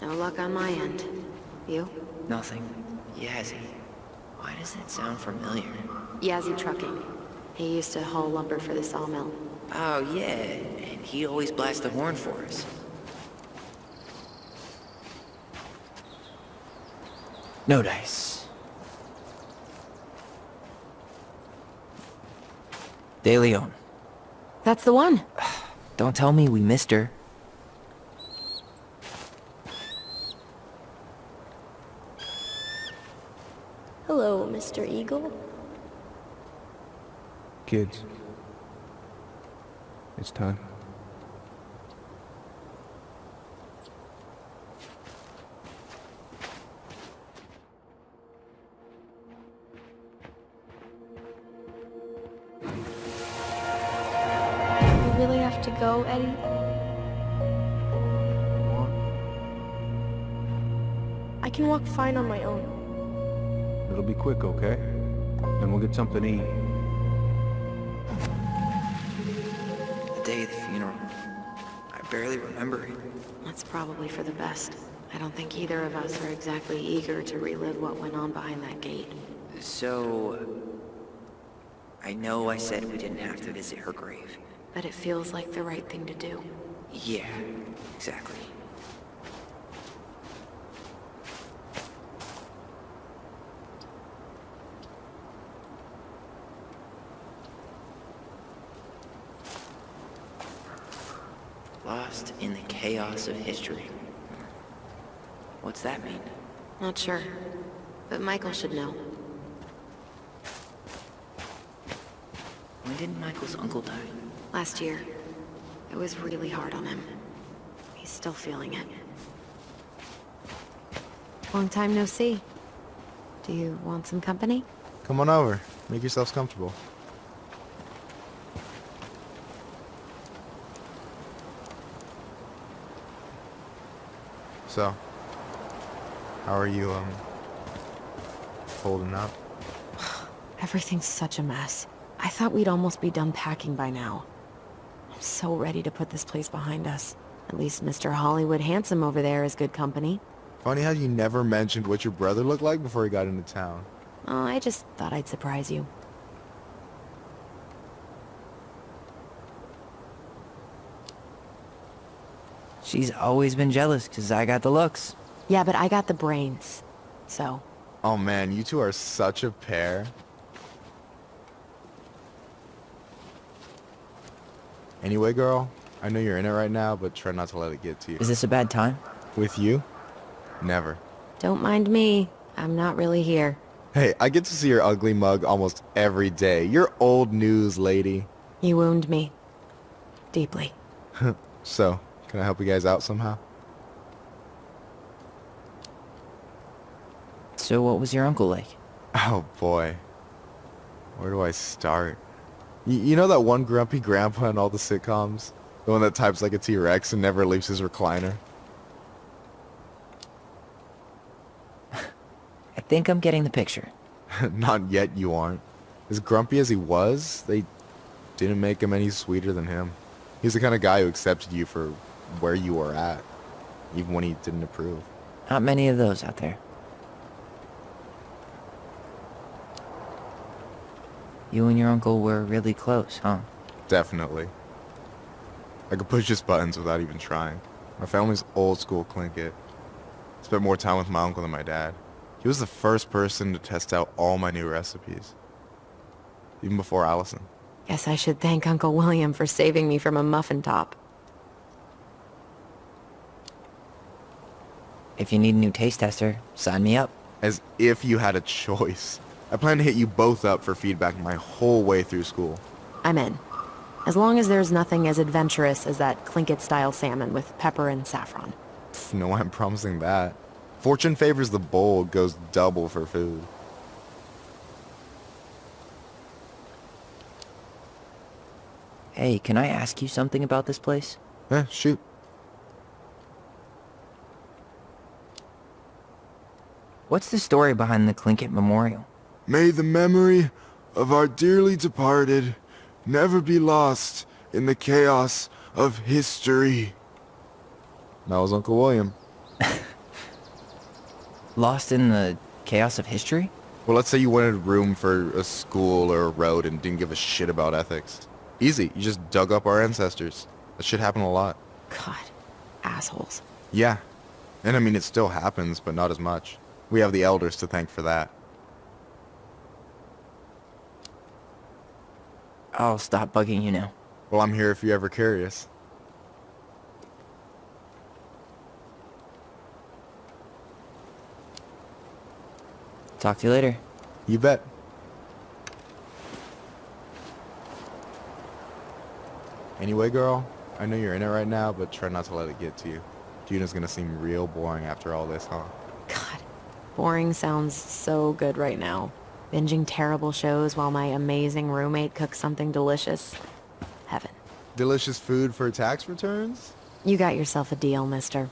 No luck on my end. You? Nothing. Yazzie. Why does that sound familiar? Yazzie Trucking. He used to haul lumber for the sawmill. Oh, yeah. And he always blasts the horn for us. No dice. De Leon. That's the one. Don't tell me we missed her. Hello, Mr. Eagle. Kids. It's time. You really have to go, Eddie? I can walk fine on my own. It'll be quick, okay? And we'll get something to eat. The day of the funeral. I barely remember it. That's probably for the best. I don't think either of us are exactly eager to relive what went on behind that gate. So... I know I said we didn't have to visit her grave. But it feels like the right thing to do. Yeah, exactly. Lost in the chaos of history. What's that mean? Not sure. But Michael should know. When did Michael's uncle die? Last year. It was really hard on him. He's still feeling it. Long time no see. Do you want some company? Come on over. Make yourselves comfortable. So, how are you, holding up? Everything's such a mess. I thought we'd almost be done packing by now. I'm so ready to put this place behind us. At least Mr. Hollywood Handsome over there is good company. Funny how you never mentioned what your brother looked like before he got into town. Oh, I just thought I'd surprise you. She's always been jealous because I got the looks. Yeah, but I got the brains. So, Oh man, you two are such a pair. Anyway, girl, I know you're in it right now, but try not to let it get to you. Is this a bad time? With you? Never. don't mind me. I'm not really here. Hey, I get to see your ugly mug almost every day. You're old news, lady. You wound me. Deeply. So, can I help you guys out somehow? So what was your uncle like? Oh boy. Where do I start? You know that one grumpy grandpa in all the sitcoms? The one that types like a T-Rex and never leaves his recliner? I think I'm getting the picture. Not yet, you aren't. As grumpy as he was, they didn't make him any sweeter than him. He's the kind of guy who accepted you for where you were at, even when he didn't approve. Not many of those out there. You and your uncle were really close, huh? Definitely. I could push his buttons without even trying. My family's old school Tlingit. Spent more time with my uncle than my dad. He was the first person to test out all my new recipes. Even before Alyson. Guess I should thank Uncle William for saving me from a muffin top. If you need a new taste tester, sign me up. As if you had a choice. I plan to hit you both up for feedback my whole way through school. I'm in. As long as there's nothing as adventurous as that Tlingit-style salmon with pepper and saffron. Pff, no, I'm promising that. Fortune favors the bold, goes double for food. Hey, can I ask you something about this place? Shoot. What's the story behind the Tlingit Memorial? May the memory of our dearly departed never be lost in the chaos of history. That was Uncle William. Lost in the chaos of history? Well, let's say you wanted room for a school or a road and didn't give a shit about ethics. Easy, you just dug up our ancestors. That shit happened a lot. God, assholes. Yeah. And I mean, it still happens, but not as much. We have the elders to thank for that. I'll stop bugging you now. Well, I'm here if you're ever curious. Talk to you later. You bet. Anyway, girl, I know you're in it right now, but try not to let it get to you. Juna's gonna seem real boring after all this, huh? God, boring sounds so good right now. Binging terrible shows while my amazing roommate cooks something delicious. Heaven. Delicious food for tax returns? You got yourself a deal, mister.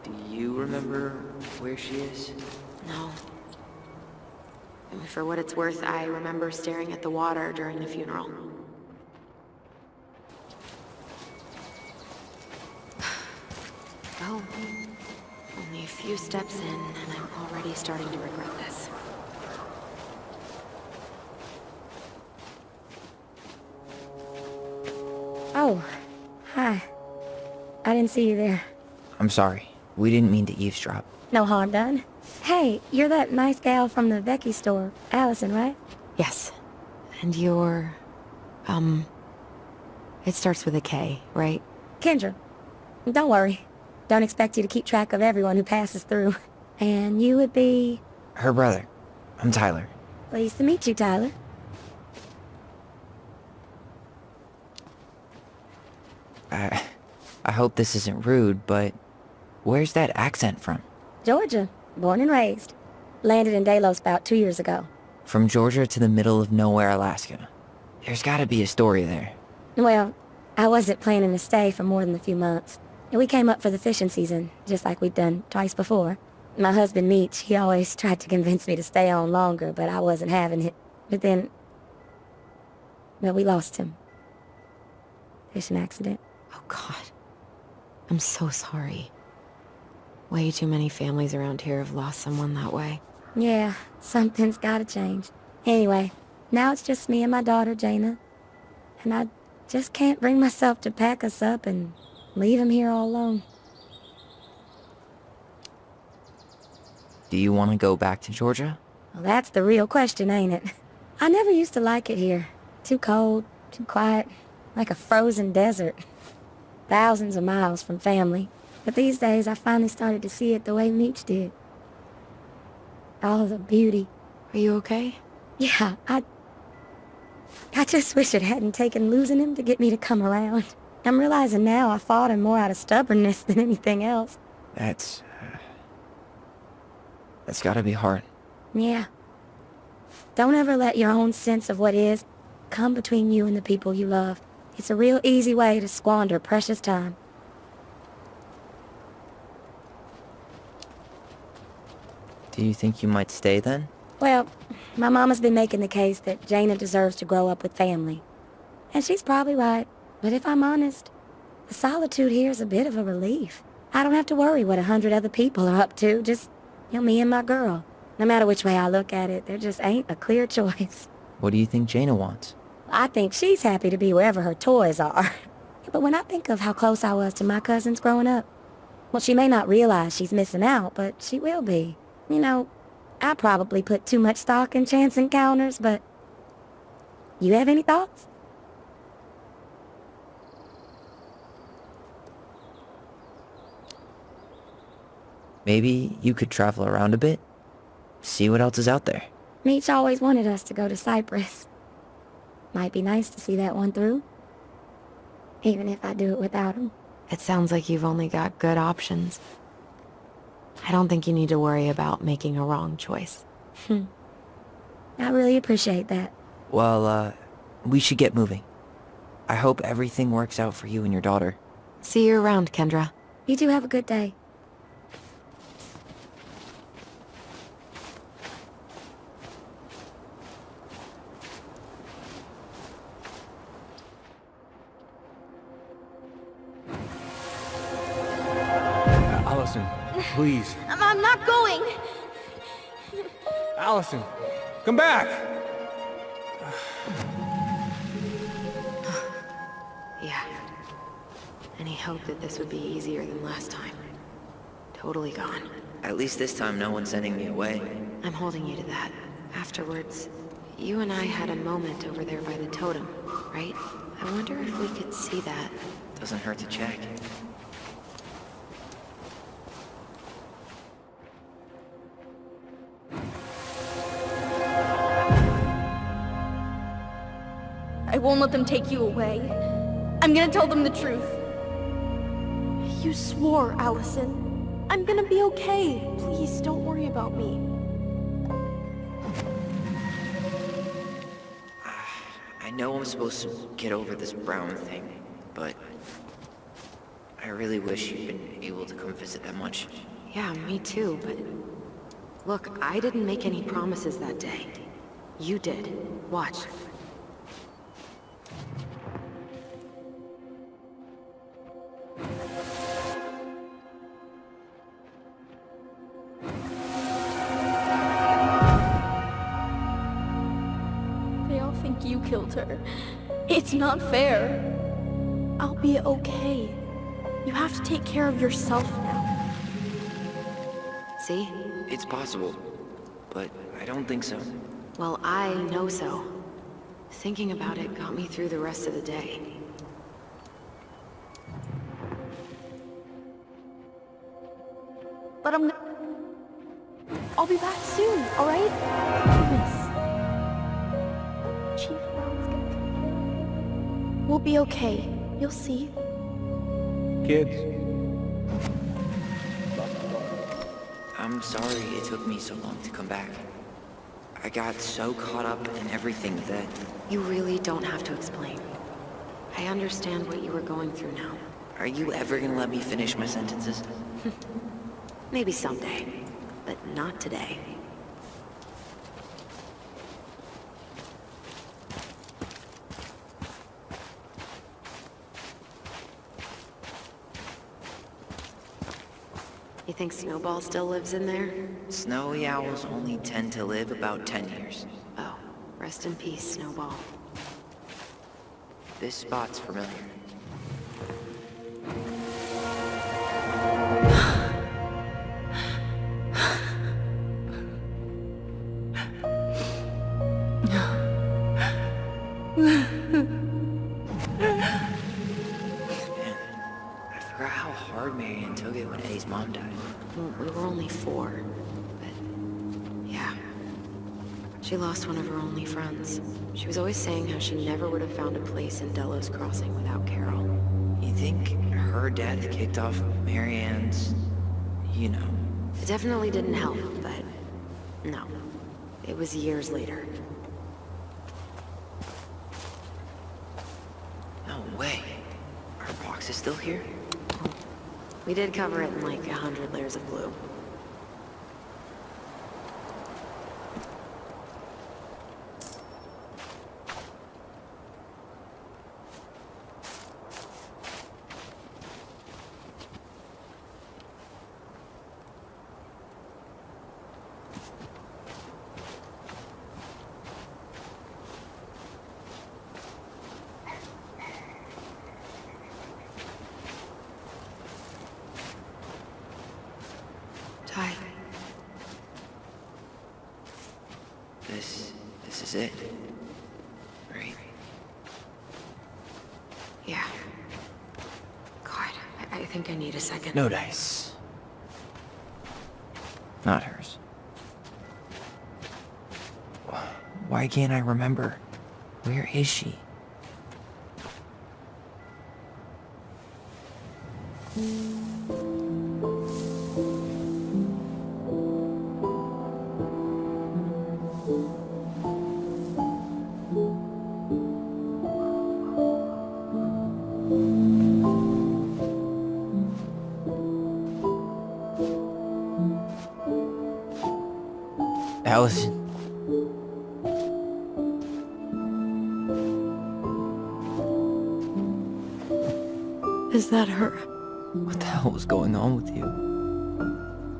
Do you remember where she is? No. And for what it's worth, I remember staring at the water during the funeral. Well, only a few steps in, and I'm already starting to regret this. Oh, hi. I didn't see you there. I'm sorry. We didn't mean to eavesdrop. No harm done. Hey, you're that nice gal from the Vecchi store, Alyson, right? Yes. And you're... It starts with a K, right? Kendra. Don't worry. Don't expect you to keep track of everyone who passes through. And you would be... Her brother. I'm Tyler. Pleased to meet you, Tyler. I hope this isn't rude, but where's that accent from? Georgia. Born and raised. Landed in Delos about 2 years ago. From Georgia to the middle of nowhere, Alaska. There's gotta be a story there. Well, I wasn't planning to stay for more than a few months. And we came up for the fishing season, just like we'd done twice before. My husband, Meech, he always tried to convince me to stay on longer, but I wasn't having it. But then... well, we lost him. Fishing accident. Oh, God. I'm so sorry. Way too many families around here have lost someone that way. Yeah, something's gotta change. Anyway, now it's just me and my daughter, Jaina. And I just can't bring myself to pack us up and leave him here all alone. Do you want to go back to Georgia? Well, that's the real question, ain't it? I never used to like it here. Too cold, too quiet, like a frozen desert. Thousands of miles from family. But these days, I finally started to see it the way Meech did. All of the beauty. Are you okay? Yeah, I just wish it hadn't taken losing him to get me to come around. I'm realizing now I fought him more out of stubbornness than anything else. That's gotta be hard. Yeah. Don't ever let your own sense of what is come between you and the people you love. It's a real easy way to squander precious time. Do you think you might stay then? Well, my mama's been making the case that Jaina deserves to grow up with family. And she's probably right. But if I'm honest, the solitude here is a bit of a relief. I don't have to worry what 100 other people are up to, just, me and my girl. No matter which way I look at it, there just ain't a clear choice. What do you think Jaina wants? I think she's happy to be wherever her toys are. But when I think of how close I was to my cousins growing up, well, she may not realize she's missing out, but she will be. I probably put too much stock in chance encounters, but... you have any thoughts? Maybe you could travel around a bit? See what else is out there. Meech always wanted us to go to Cyprus. Might be nice to see that one through. Even if I do it without him. It sounds like you've only got good options. I don't think you need to worry about making a wrong choice. I really appreciate that. Well, we should get moving. I hope everything works out for you and your daughter. See you around, Kendra. You two have a good day. Alyson, please. I'm not going. Alyson, come back! Yeah. Any hope that this would be easier than last time? Totally gone. At least this time no one's sending me away. I'm holding you to that. Afterwards, you and I had a moment over there by the totem, right? I wonder if we could see that. Doesn't hurt to check. I won't let them take you away. I'm gonna tell them the truth. You swore, Alyson. I'm gonna be okay. Please, don't worry about me. I know I'm supposed to get over this Brown thing, but I really wish you'd been able to come visit that much. Yeah, me too, but... Look, I didn't make any promises that day. You did. Watch. They all think you killed her. It's not fair. I'll be okay. You have to take care of yourself now. See? It's possible, but I don't think so. Well, I know so. Thinking about it got me through the rest of the day. But I'll be back soon, alright? Promise. Chief Brown's gonna take care of me. We'll be okay. You'll see. Kids. I'm sorry it took me so long to come back. I got so caught up in everything that... You really don't have to explain. I understand what you were going through now. Are you ever gonna let me finish my sentences? Maybe someday, but not today. You think Snowball still lives in there? Snowy owls only tend to live about 10 years. Oh, rest in peace, Snowball. This spot's familiar. I forgot how hard Marianne took it when Eddie's mom died. Well, we were only 4, but yeah. She lost one of her only friends. She was always saying how she never would have found a place in Delos Crossing without Carol. You think her death kicked off Marianne's, you know? It definitely didn't help, but no. It was years later. No way. Our box is still here? We did cover it in like 100 layers of glue. Ty. This is it. Right? Yeah. God, I think I need a second. No dice. Not hers. Why can't I remember? Where is she? Alyson. Is that her? What the hell was going on with you?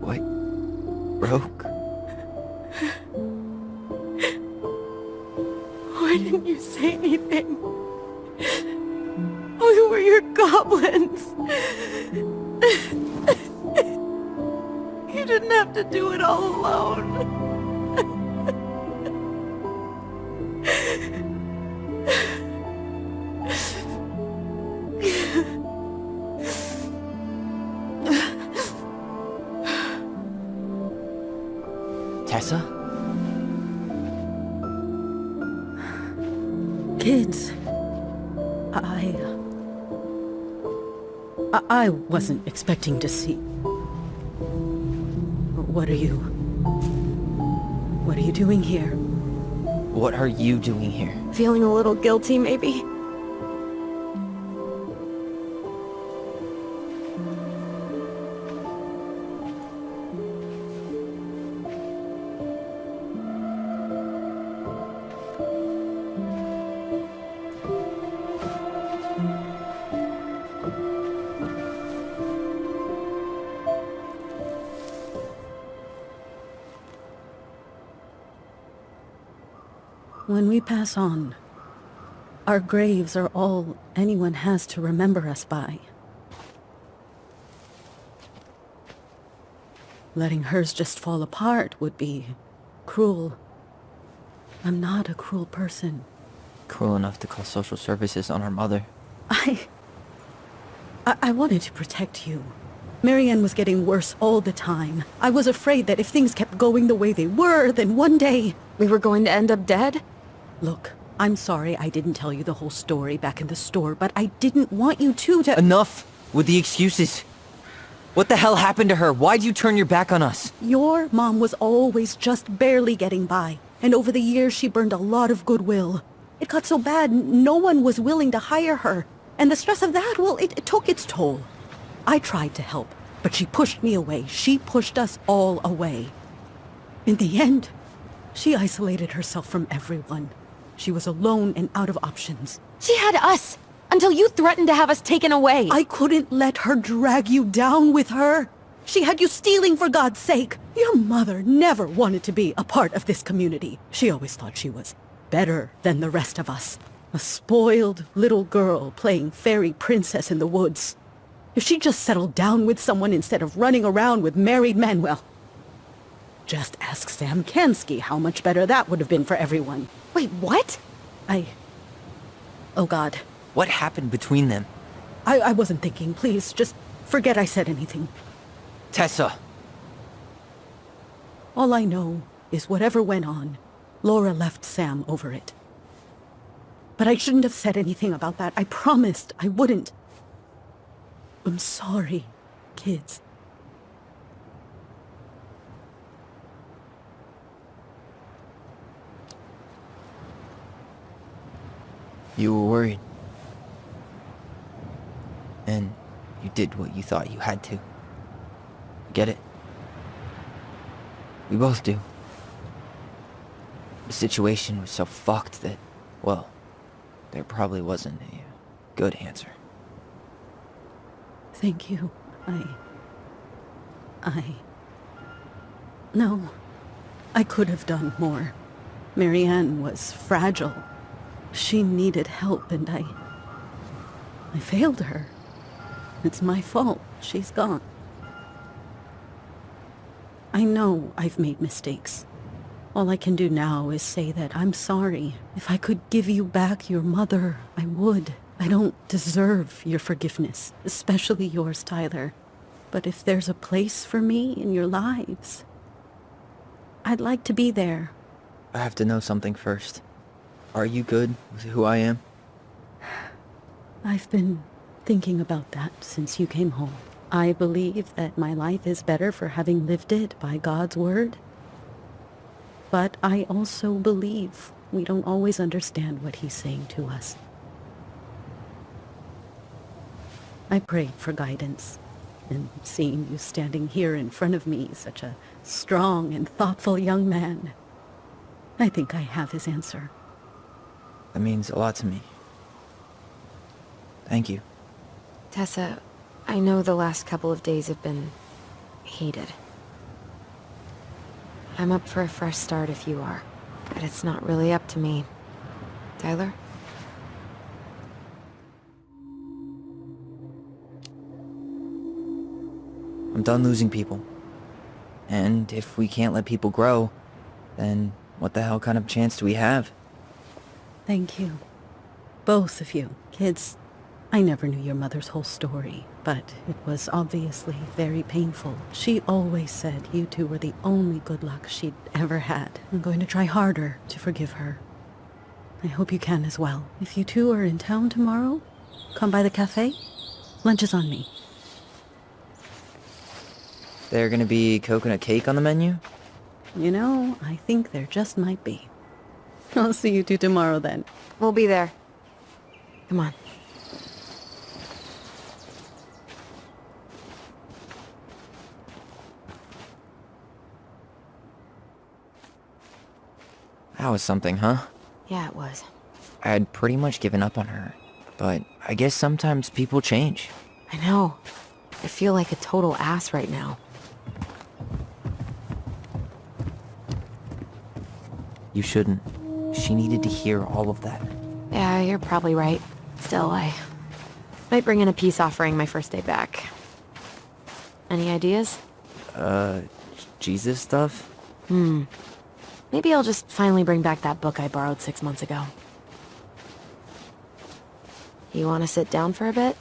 What broke? Why didn't you say anything? We were your goblins. You didn't have to do it all alone. Tessa? Kids, I wasn't expecting to see. What are you doing here? What are you doing here? Feeling a little guilty, maybe? When we pass on, our graves are all anyone has to remember us by. letting hers just fall apart would be cruel. I'm not a cruel person. Cruel enough to call social services on our mother. I wanted to protect you. Marianne was getting worse all the time. I was afraid that if things kept going the way they were, then one day... We were going to end up dead? Look, I'm sorry I didn't tell you the whole story back in the store, but I didn't want you to... Enough with the excuses. What the hell happened to her? Why'd you turn your back on us? Your mom was always just barely getting by, and over the years she burned a lot of goodwill. It got so bad, no one was willing to hire her. And the stress of that, well, it took its toll. I tried to help, but she pushed me away. She pushed us all away. In the end, she isolated herself from everyone. She was alone and out of options. She had us! Until you threatened to have us taken away! I couldn't let her drag you down with her. She had you stealing for God's sake. Your mother never wanted to be a part of this community. She always thought she was better than the rest of us. A spoiled little girl playing fairy princess in the woods. If she just settled down with someone instead of running around with married men, well... Just ask Sam Kansky how much better that would have been for everyone. Wait, what? Oh God. What happened between them? I wasn't thinking. Please, just forget I said anything. Tessa! All I know is whatever went on, Laura left Sam over it. But I shouldn't have said anything about that. I promised I wouldn't. I'm sorry, kids. You were worried. And you did what you thought you had to. Get it? We both do. The situation was so fucked that, well, there probably wasn't a good answer. Thank you. No. I could have done more. Marianne was fragile. She needed help, and I failed her. It's my fault. She's gone. I know I've made mistakes. All I can do now is say that I'm sorry. If I could give you back your mother, I would. I don't deserve your forgiveness, especially yours, Tyler. But if there's a place for me in your lives, I'd like to be there. I have to know something first. Are you good with who I am? I've been thinking about that since you came home. I believe that my life is better for having lived it by God's word. But I also believe we don't always understand what he's saying to us. I prayed for guidance, and seeing you standing here in front of me, such a strong and thoughtful young man, I think I have his answer. That means a lot to me. Thank you. Tessa, I know the last couple of days have been heated. I'm up for a fresh start if you are, but it's not really up to me. Tyler? I'm done losing people. And if we can't let people grow, then what the hell kind of chance do we have? Thank you. Both of you. Kids, I never knew your mother's whole story, but it was obviously very painful. She always said you two were the only good luck she'd ever had. I'm going to try harder to forgive her. I hope you can as well. If you two are in town tomorrow, come by the cafe. Lunch is on me. There gonna be coconut cake on the menu? You know, I think there just might be. I'll see you two tomorrow then. We'll be there. Come on. That was something, huh? Yeah, it was. I had pretty much given up on her, but I guess sometimes people change. I know. I feel like a total ass right now. You shouldn't. She needed to hear all of that. Yeah, you're probably right. Still, I might bring in a peace offering my first day back. Any ideas? Jesus stuff? Maybe I'll just finally bring back that book I borrowed 6 months ago. You want to sit down for a bit?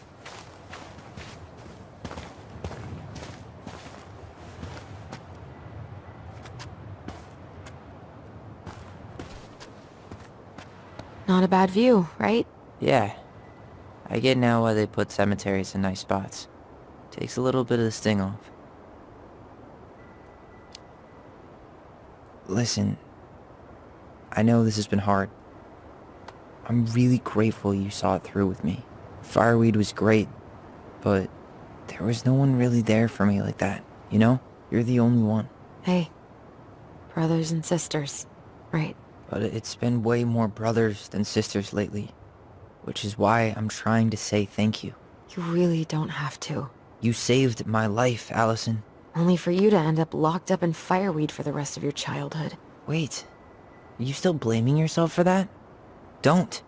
Not a bad view, right? Yeah. I get now why they put cemeteries in nice spots. Takes a little bit of the sting off. Listen, I know this has been hard. I'm really grateful you saw it through with me. Fireweed was great, but there was no one really there for me like that, you know? You're the only one. Hey, brothers and sisters, right? But it's been way more brothers than sisters lately, which is why I'm trying to say thank you. You really don't have to. You saved my life, Alyson. Only for you to end up locked up in fireweed for the rest of your childhood. Wait, are you still blaming yourself for that? Don't.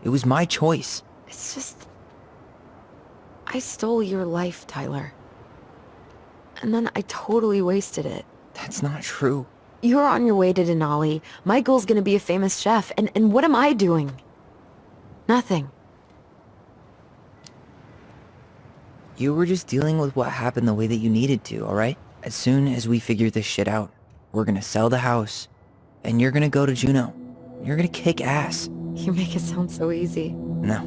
It was my choice. It's just... I stole your life, Tyler. And then I totally wasted it. That's not true. You're on your way to Denali. Michael's gonna be a famous chef, and what am I doing? Nothing. You were just dealing with what happened the way that you needed to, alright? As soon as we figure this shit out, we're gonna sell the house, and you're gonna go to Juneau. You're gonna kick ass. You make it sound so easy. No.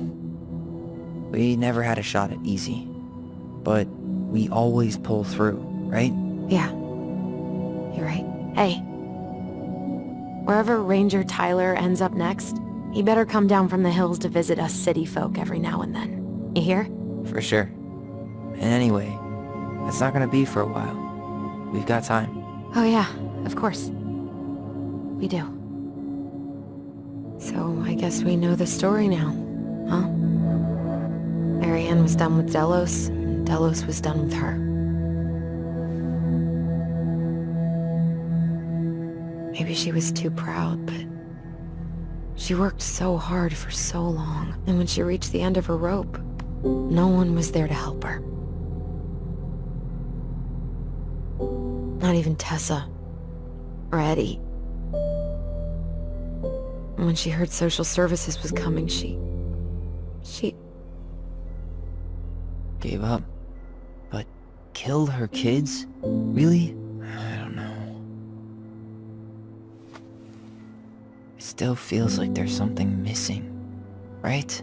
We never had a shot at easy. But we always pull through, right? Yeah. You're right. Hey. Wherever Ranger Tyler ends up next, he better come down from the hills to visit us city folk every now and then. You hear? For sure. And anyway, that's not gonna be for a while. We've got time. Oh yeah, of course. We do. So I guess we know the story now, huh? Marianne was done with Delos, and Delos was done with her. Maybe she was too proud, but she worked so hard for so long, and when she reached the end of her rope, no one was there to help her. Not even Tessa or Eddie. And when she heard social services was coming, she Gave up. But killed her kids? Really? I don't know. It still feels like there's something missing, right?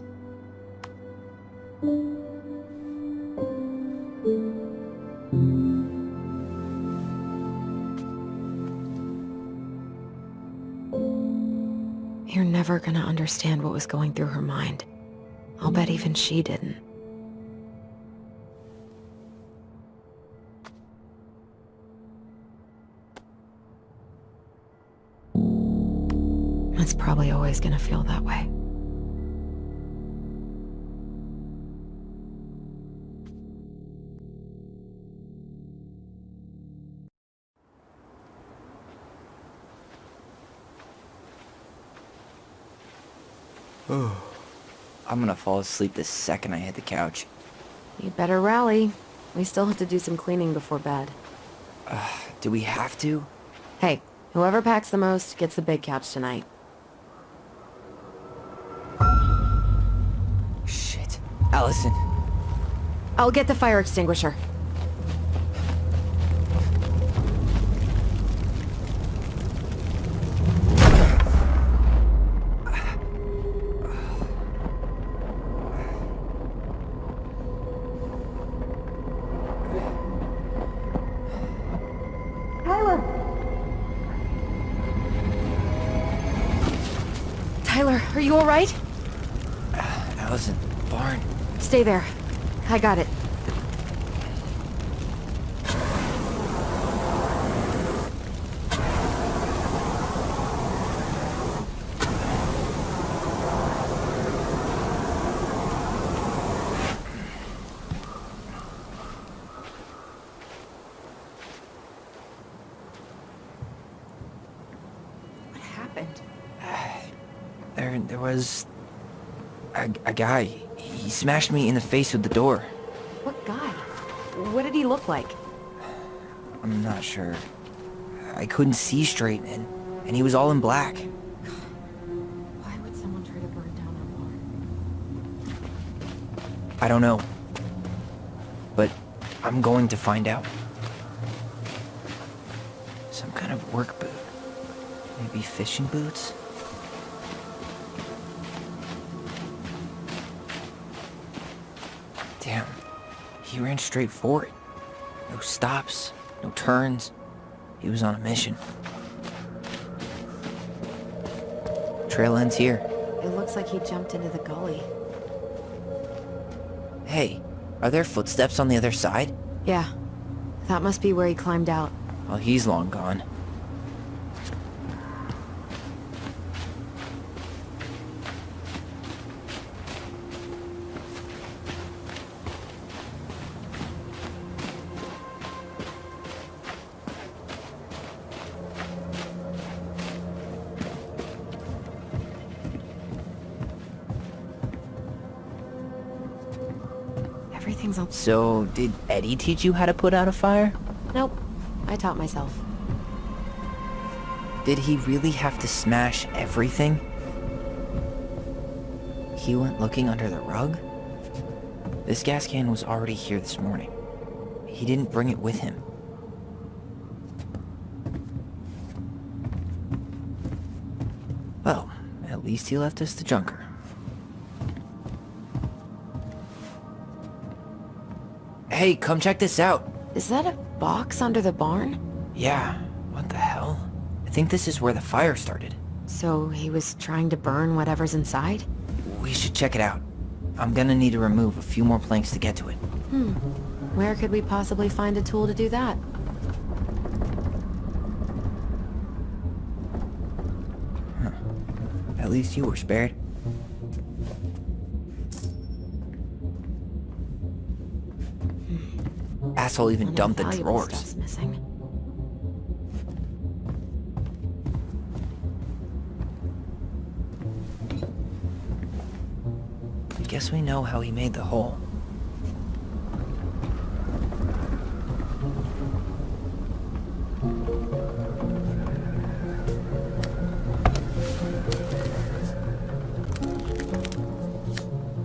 You're never gonna understand what was going through her mind. I'll bet even she didn't. It's probably always gonna feel that way. I'm gonna fall asleep the second I hit the couch. You'd better rally. We still have to do some cleaning before bed. Do we have to? Hey, whoever packs the most gets the big couch tonight. Shit. Alyson. I'll get the fire extinguisher. Tyler, are you all right? Alyson, barn. Stay there. I got it. What happened? There was... a guy. He smashed me in the face with the door. What guy? What did he look like? I'm not sure. I couldn't see straight, and he was all in black. Why would someone try to burn down our barn? I don't know. But I'm going to find out. Some kind of work boot. Maybe fishing boots? Damn. He ran straight for it. No stops, no turns. He was on a mission. Trail ends here. It looks like he jumped into the gully. Hey, are there footsteps on the other side? Yeah. That must be where he climbed out. Well, he's long gone. Everything's on... So, did Eddie teach you how to put out a fire? Nope. I taught myself. Did he really have to smash everything? He went looking under the rug? This gas can was already here this morning. He didn't bring it with him. Well, at least he left us the junker. Hey, come check this out. Is that a box under the barn? Yeah, what the hell? I think this is where the fire started. So he was trying to burn whatever's inside? We should check it out. I'm gonna need to remove a few more planks to get to it. Where could we possibly find a tool to do that? At least you were spared. Asshole even dumped the Valuable drawers. stuff's missing. Guess we know how he made the hole.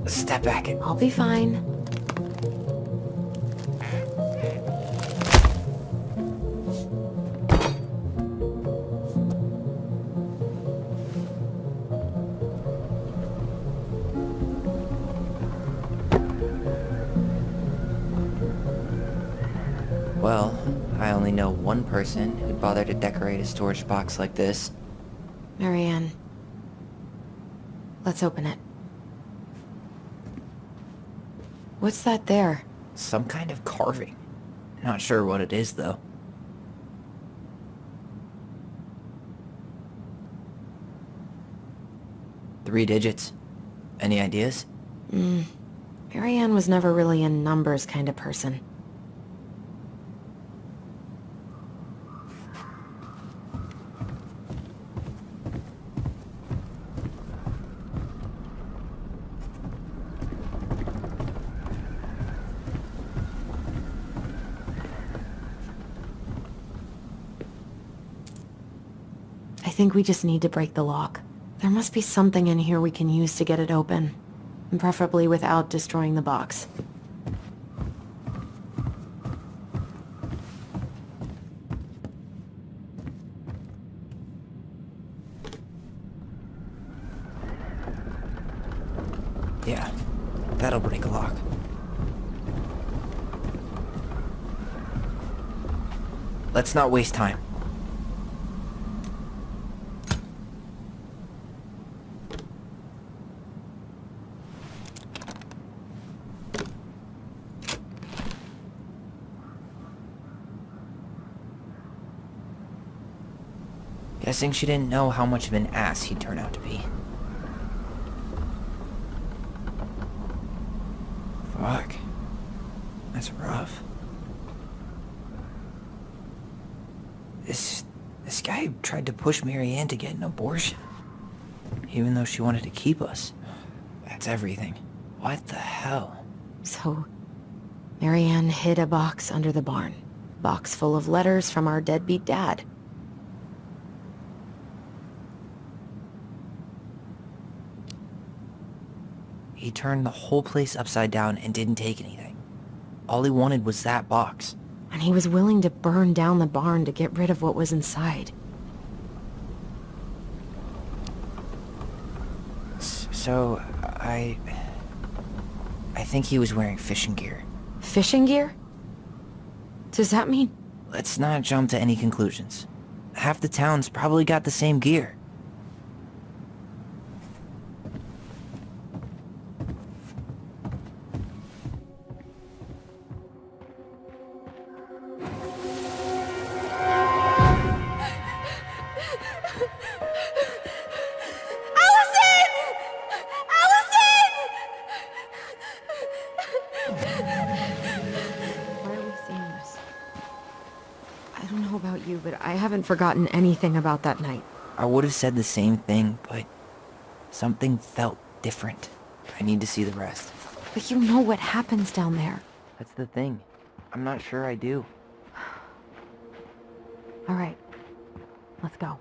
Step back. I'll be fine. Well, I only know one person who'd bother to decorate a storage box like this. Marianne. Let's open it. What's that there? Some kind of carving. Not sure what it is, though. Three digits. Any ideas? Marianne was never really a numbers kind of person. I think we just need to break the lock. There must be something in here we can use to get it open. And preferably without destroying the box. Yeah, that'll break a lock. Let's not waste time. Guessing she didn't know how much of an ass he'd turn out to be. Fuck. That's rough. This guy tried to push Marianne to get an abortion. Even though she wanted to keep us. That's everything. What the hell? So, Marianne hid a box under the barn. Box full of letters from our deadbeat dad. He turned the whole place upside down and didn't take anything. All he wanted was that box. And he was willing to burn down the barn to get rid of what was inside. So, I think he was wearing fishing gear. Fishing gear? Does that mean... Let's not jump to any conclusions. Half the town's probably got the same gear. Why are we seeing this? I don't know about you, but I haven't forgotten anything about that night. I would have said the same thing, but something felt different. I need to see the rest. But you know what happens down there. That's the thing. I'm not sure I do. All right, let's go.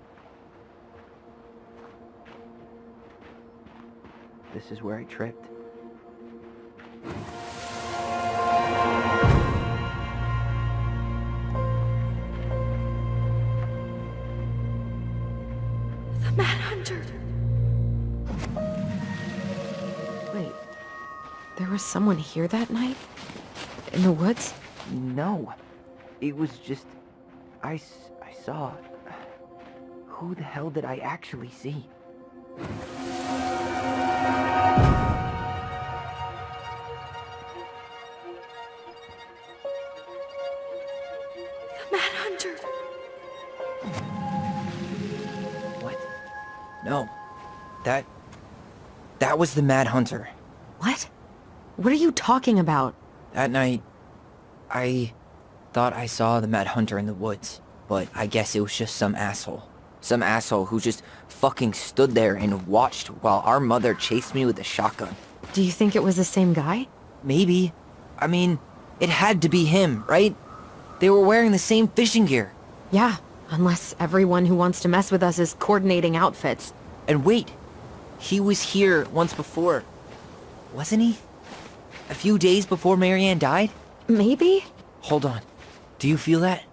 This is where I tripped. The Mad Hunter. Wait, there was someone here that night? In the woods? No. It was just... I saw... Who the hell did I actually see? The Mad Hunter. What? No. That was the Mad Hunter. What? What are you talking about? That night, I thought I saw the Mad Hunter in the woods, but I guess it was just some asshole. Some asshole who just fucking stood there and watched while our mother chased me with a shotgun. Do you think it was the same guy? Maybe. I mean, it had to be him, right? They were wearing the same fishing gear. Yeah, unless everyone who wants to mess with us is coordinating outfits. And wait, he was here once before, wasn't he? A few days before Marianne died? Maybe? Hold on. Do you feel that?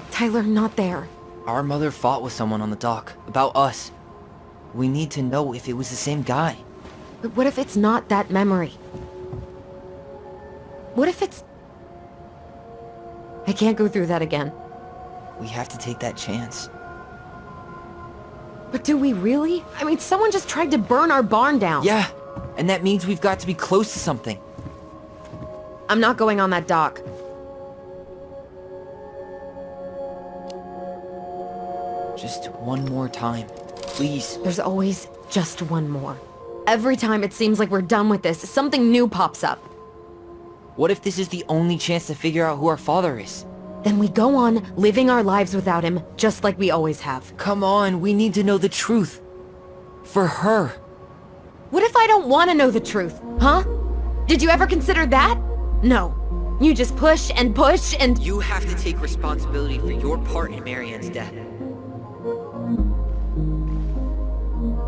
Tyler, not there. Our mother fought with someone on the dock, about us. We need to know if it was the same guy. But what if it's not that memory? What if it's... I can't go through that again. We have to take that chance. But do we really? I mean, someone just tried to burn our barn down. Yeah, and that means we've got to be close to something. I'm not going on that dock. Just one more time, please. There's always just one more. Every time it seems like we're done with this, something new pops up. What if this is the only chance to figure out who our father is? Then we go on living our lives without him, just like we always have. Come on, we need to know the truth. For her. What if I don't want to know the truth, huh? Did you ever consider that? No. You just push and push and... You have to take responsibility for your part in Marianne's death.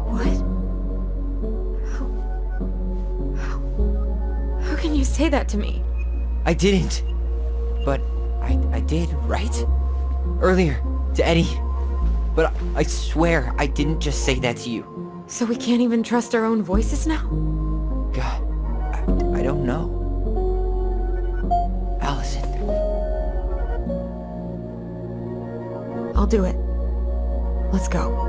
What? How can you say that to me? I didn't. But I did, right? Earlier, to Eddie. But I swear I didn't just say that to you. So we can't even trust our own voices now? God, I don't know. Alyson. I'll do it. Let's go.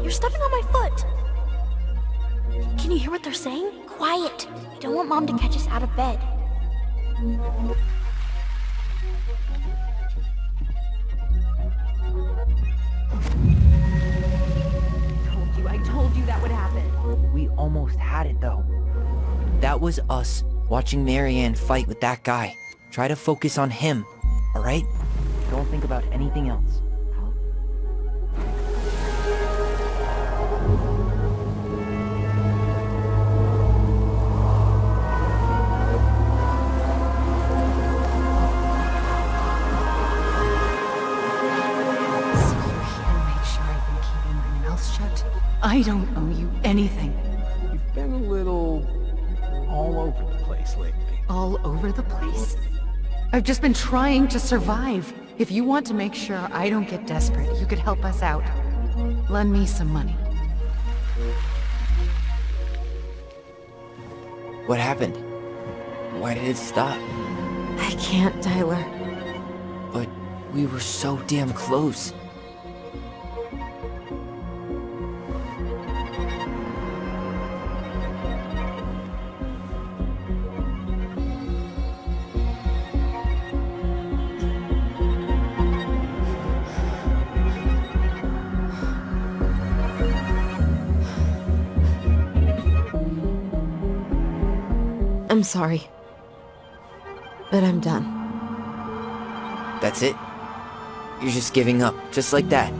You're stepping on my foot! Can you hear what they're saying? Quiet! We don't want Mom to catch us out of bed. I told you that would happen. We almost had it, though. That was us watching Marianne fight with that guy. Try to focus on him, all right? Don't think about anything else. I don't owe you anything. You've been a little all over the place lately. All over the place? I've just been trying to survive. If you want to make sure I don't get desperate, you could help us out. Lend me some money. What happened? Why did it stop? I can't, Tyler. But we were so damn close. I'm sorry. But I'm done. That's it? You're just giving up, just like that.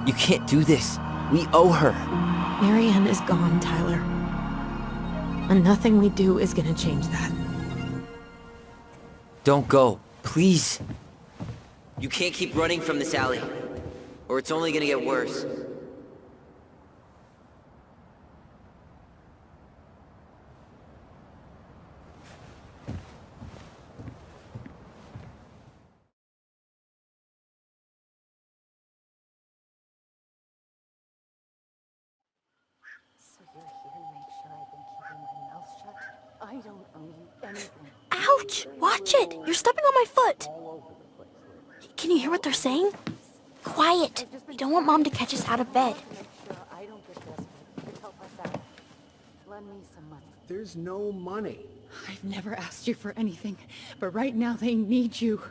You can't do this. We owe her. Marianne is gone, Tyler. And nothing we do is gonna change that. Don't go, please. You can't keep running from this alley, or it's only gonna get worse. I don't owe you anything. Ouch! Watch it! You're stepping on my foot! Can you hear what they're saying? Quiet! We don't want Mom to catch us out of bed. I don't get desperate. You could help us out. Lend me some money. There's no money. I've never asked you for anything, but right now they need you.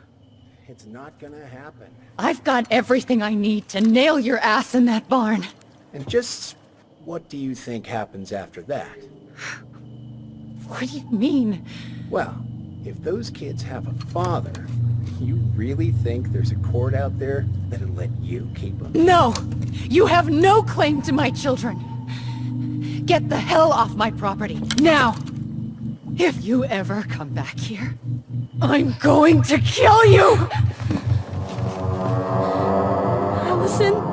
It's not gonna happen. I've got everything I need to nail your ass in that barn. And just what do you think happens after that? What do you mean? Well, if those kids have a father, you really think there's a court out there that'll let you keep them? No! You have no claim to my children! Get the hell off my property, now! If you ever come back here, I'm going to kill you! Alyson?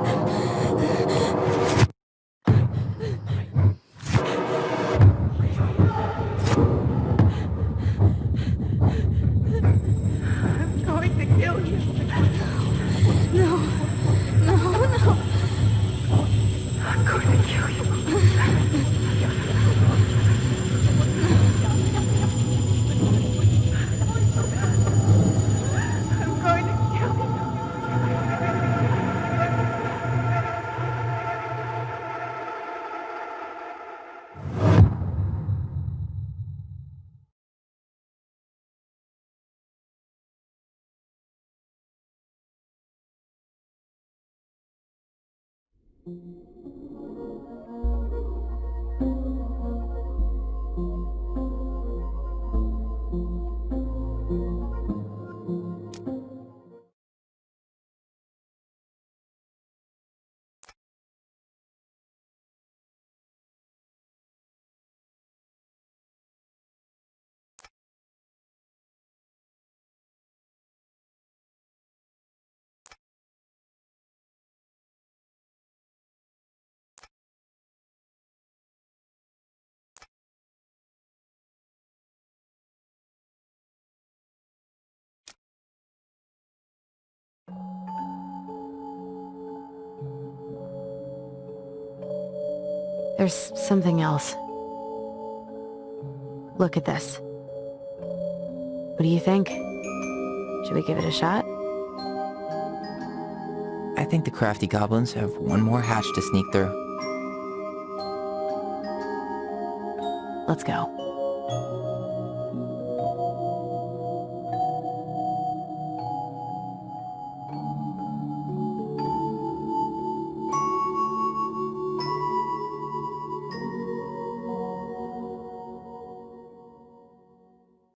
There's something else. Look at this. What do you think? Should we give it a shot? I think the crafty goblins have one more hatch to sneak through. Let's go.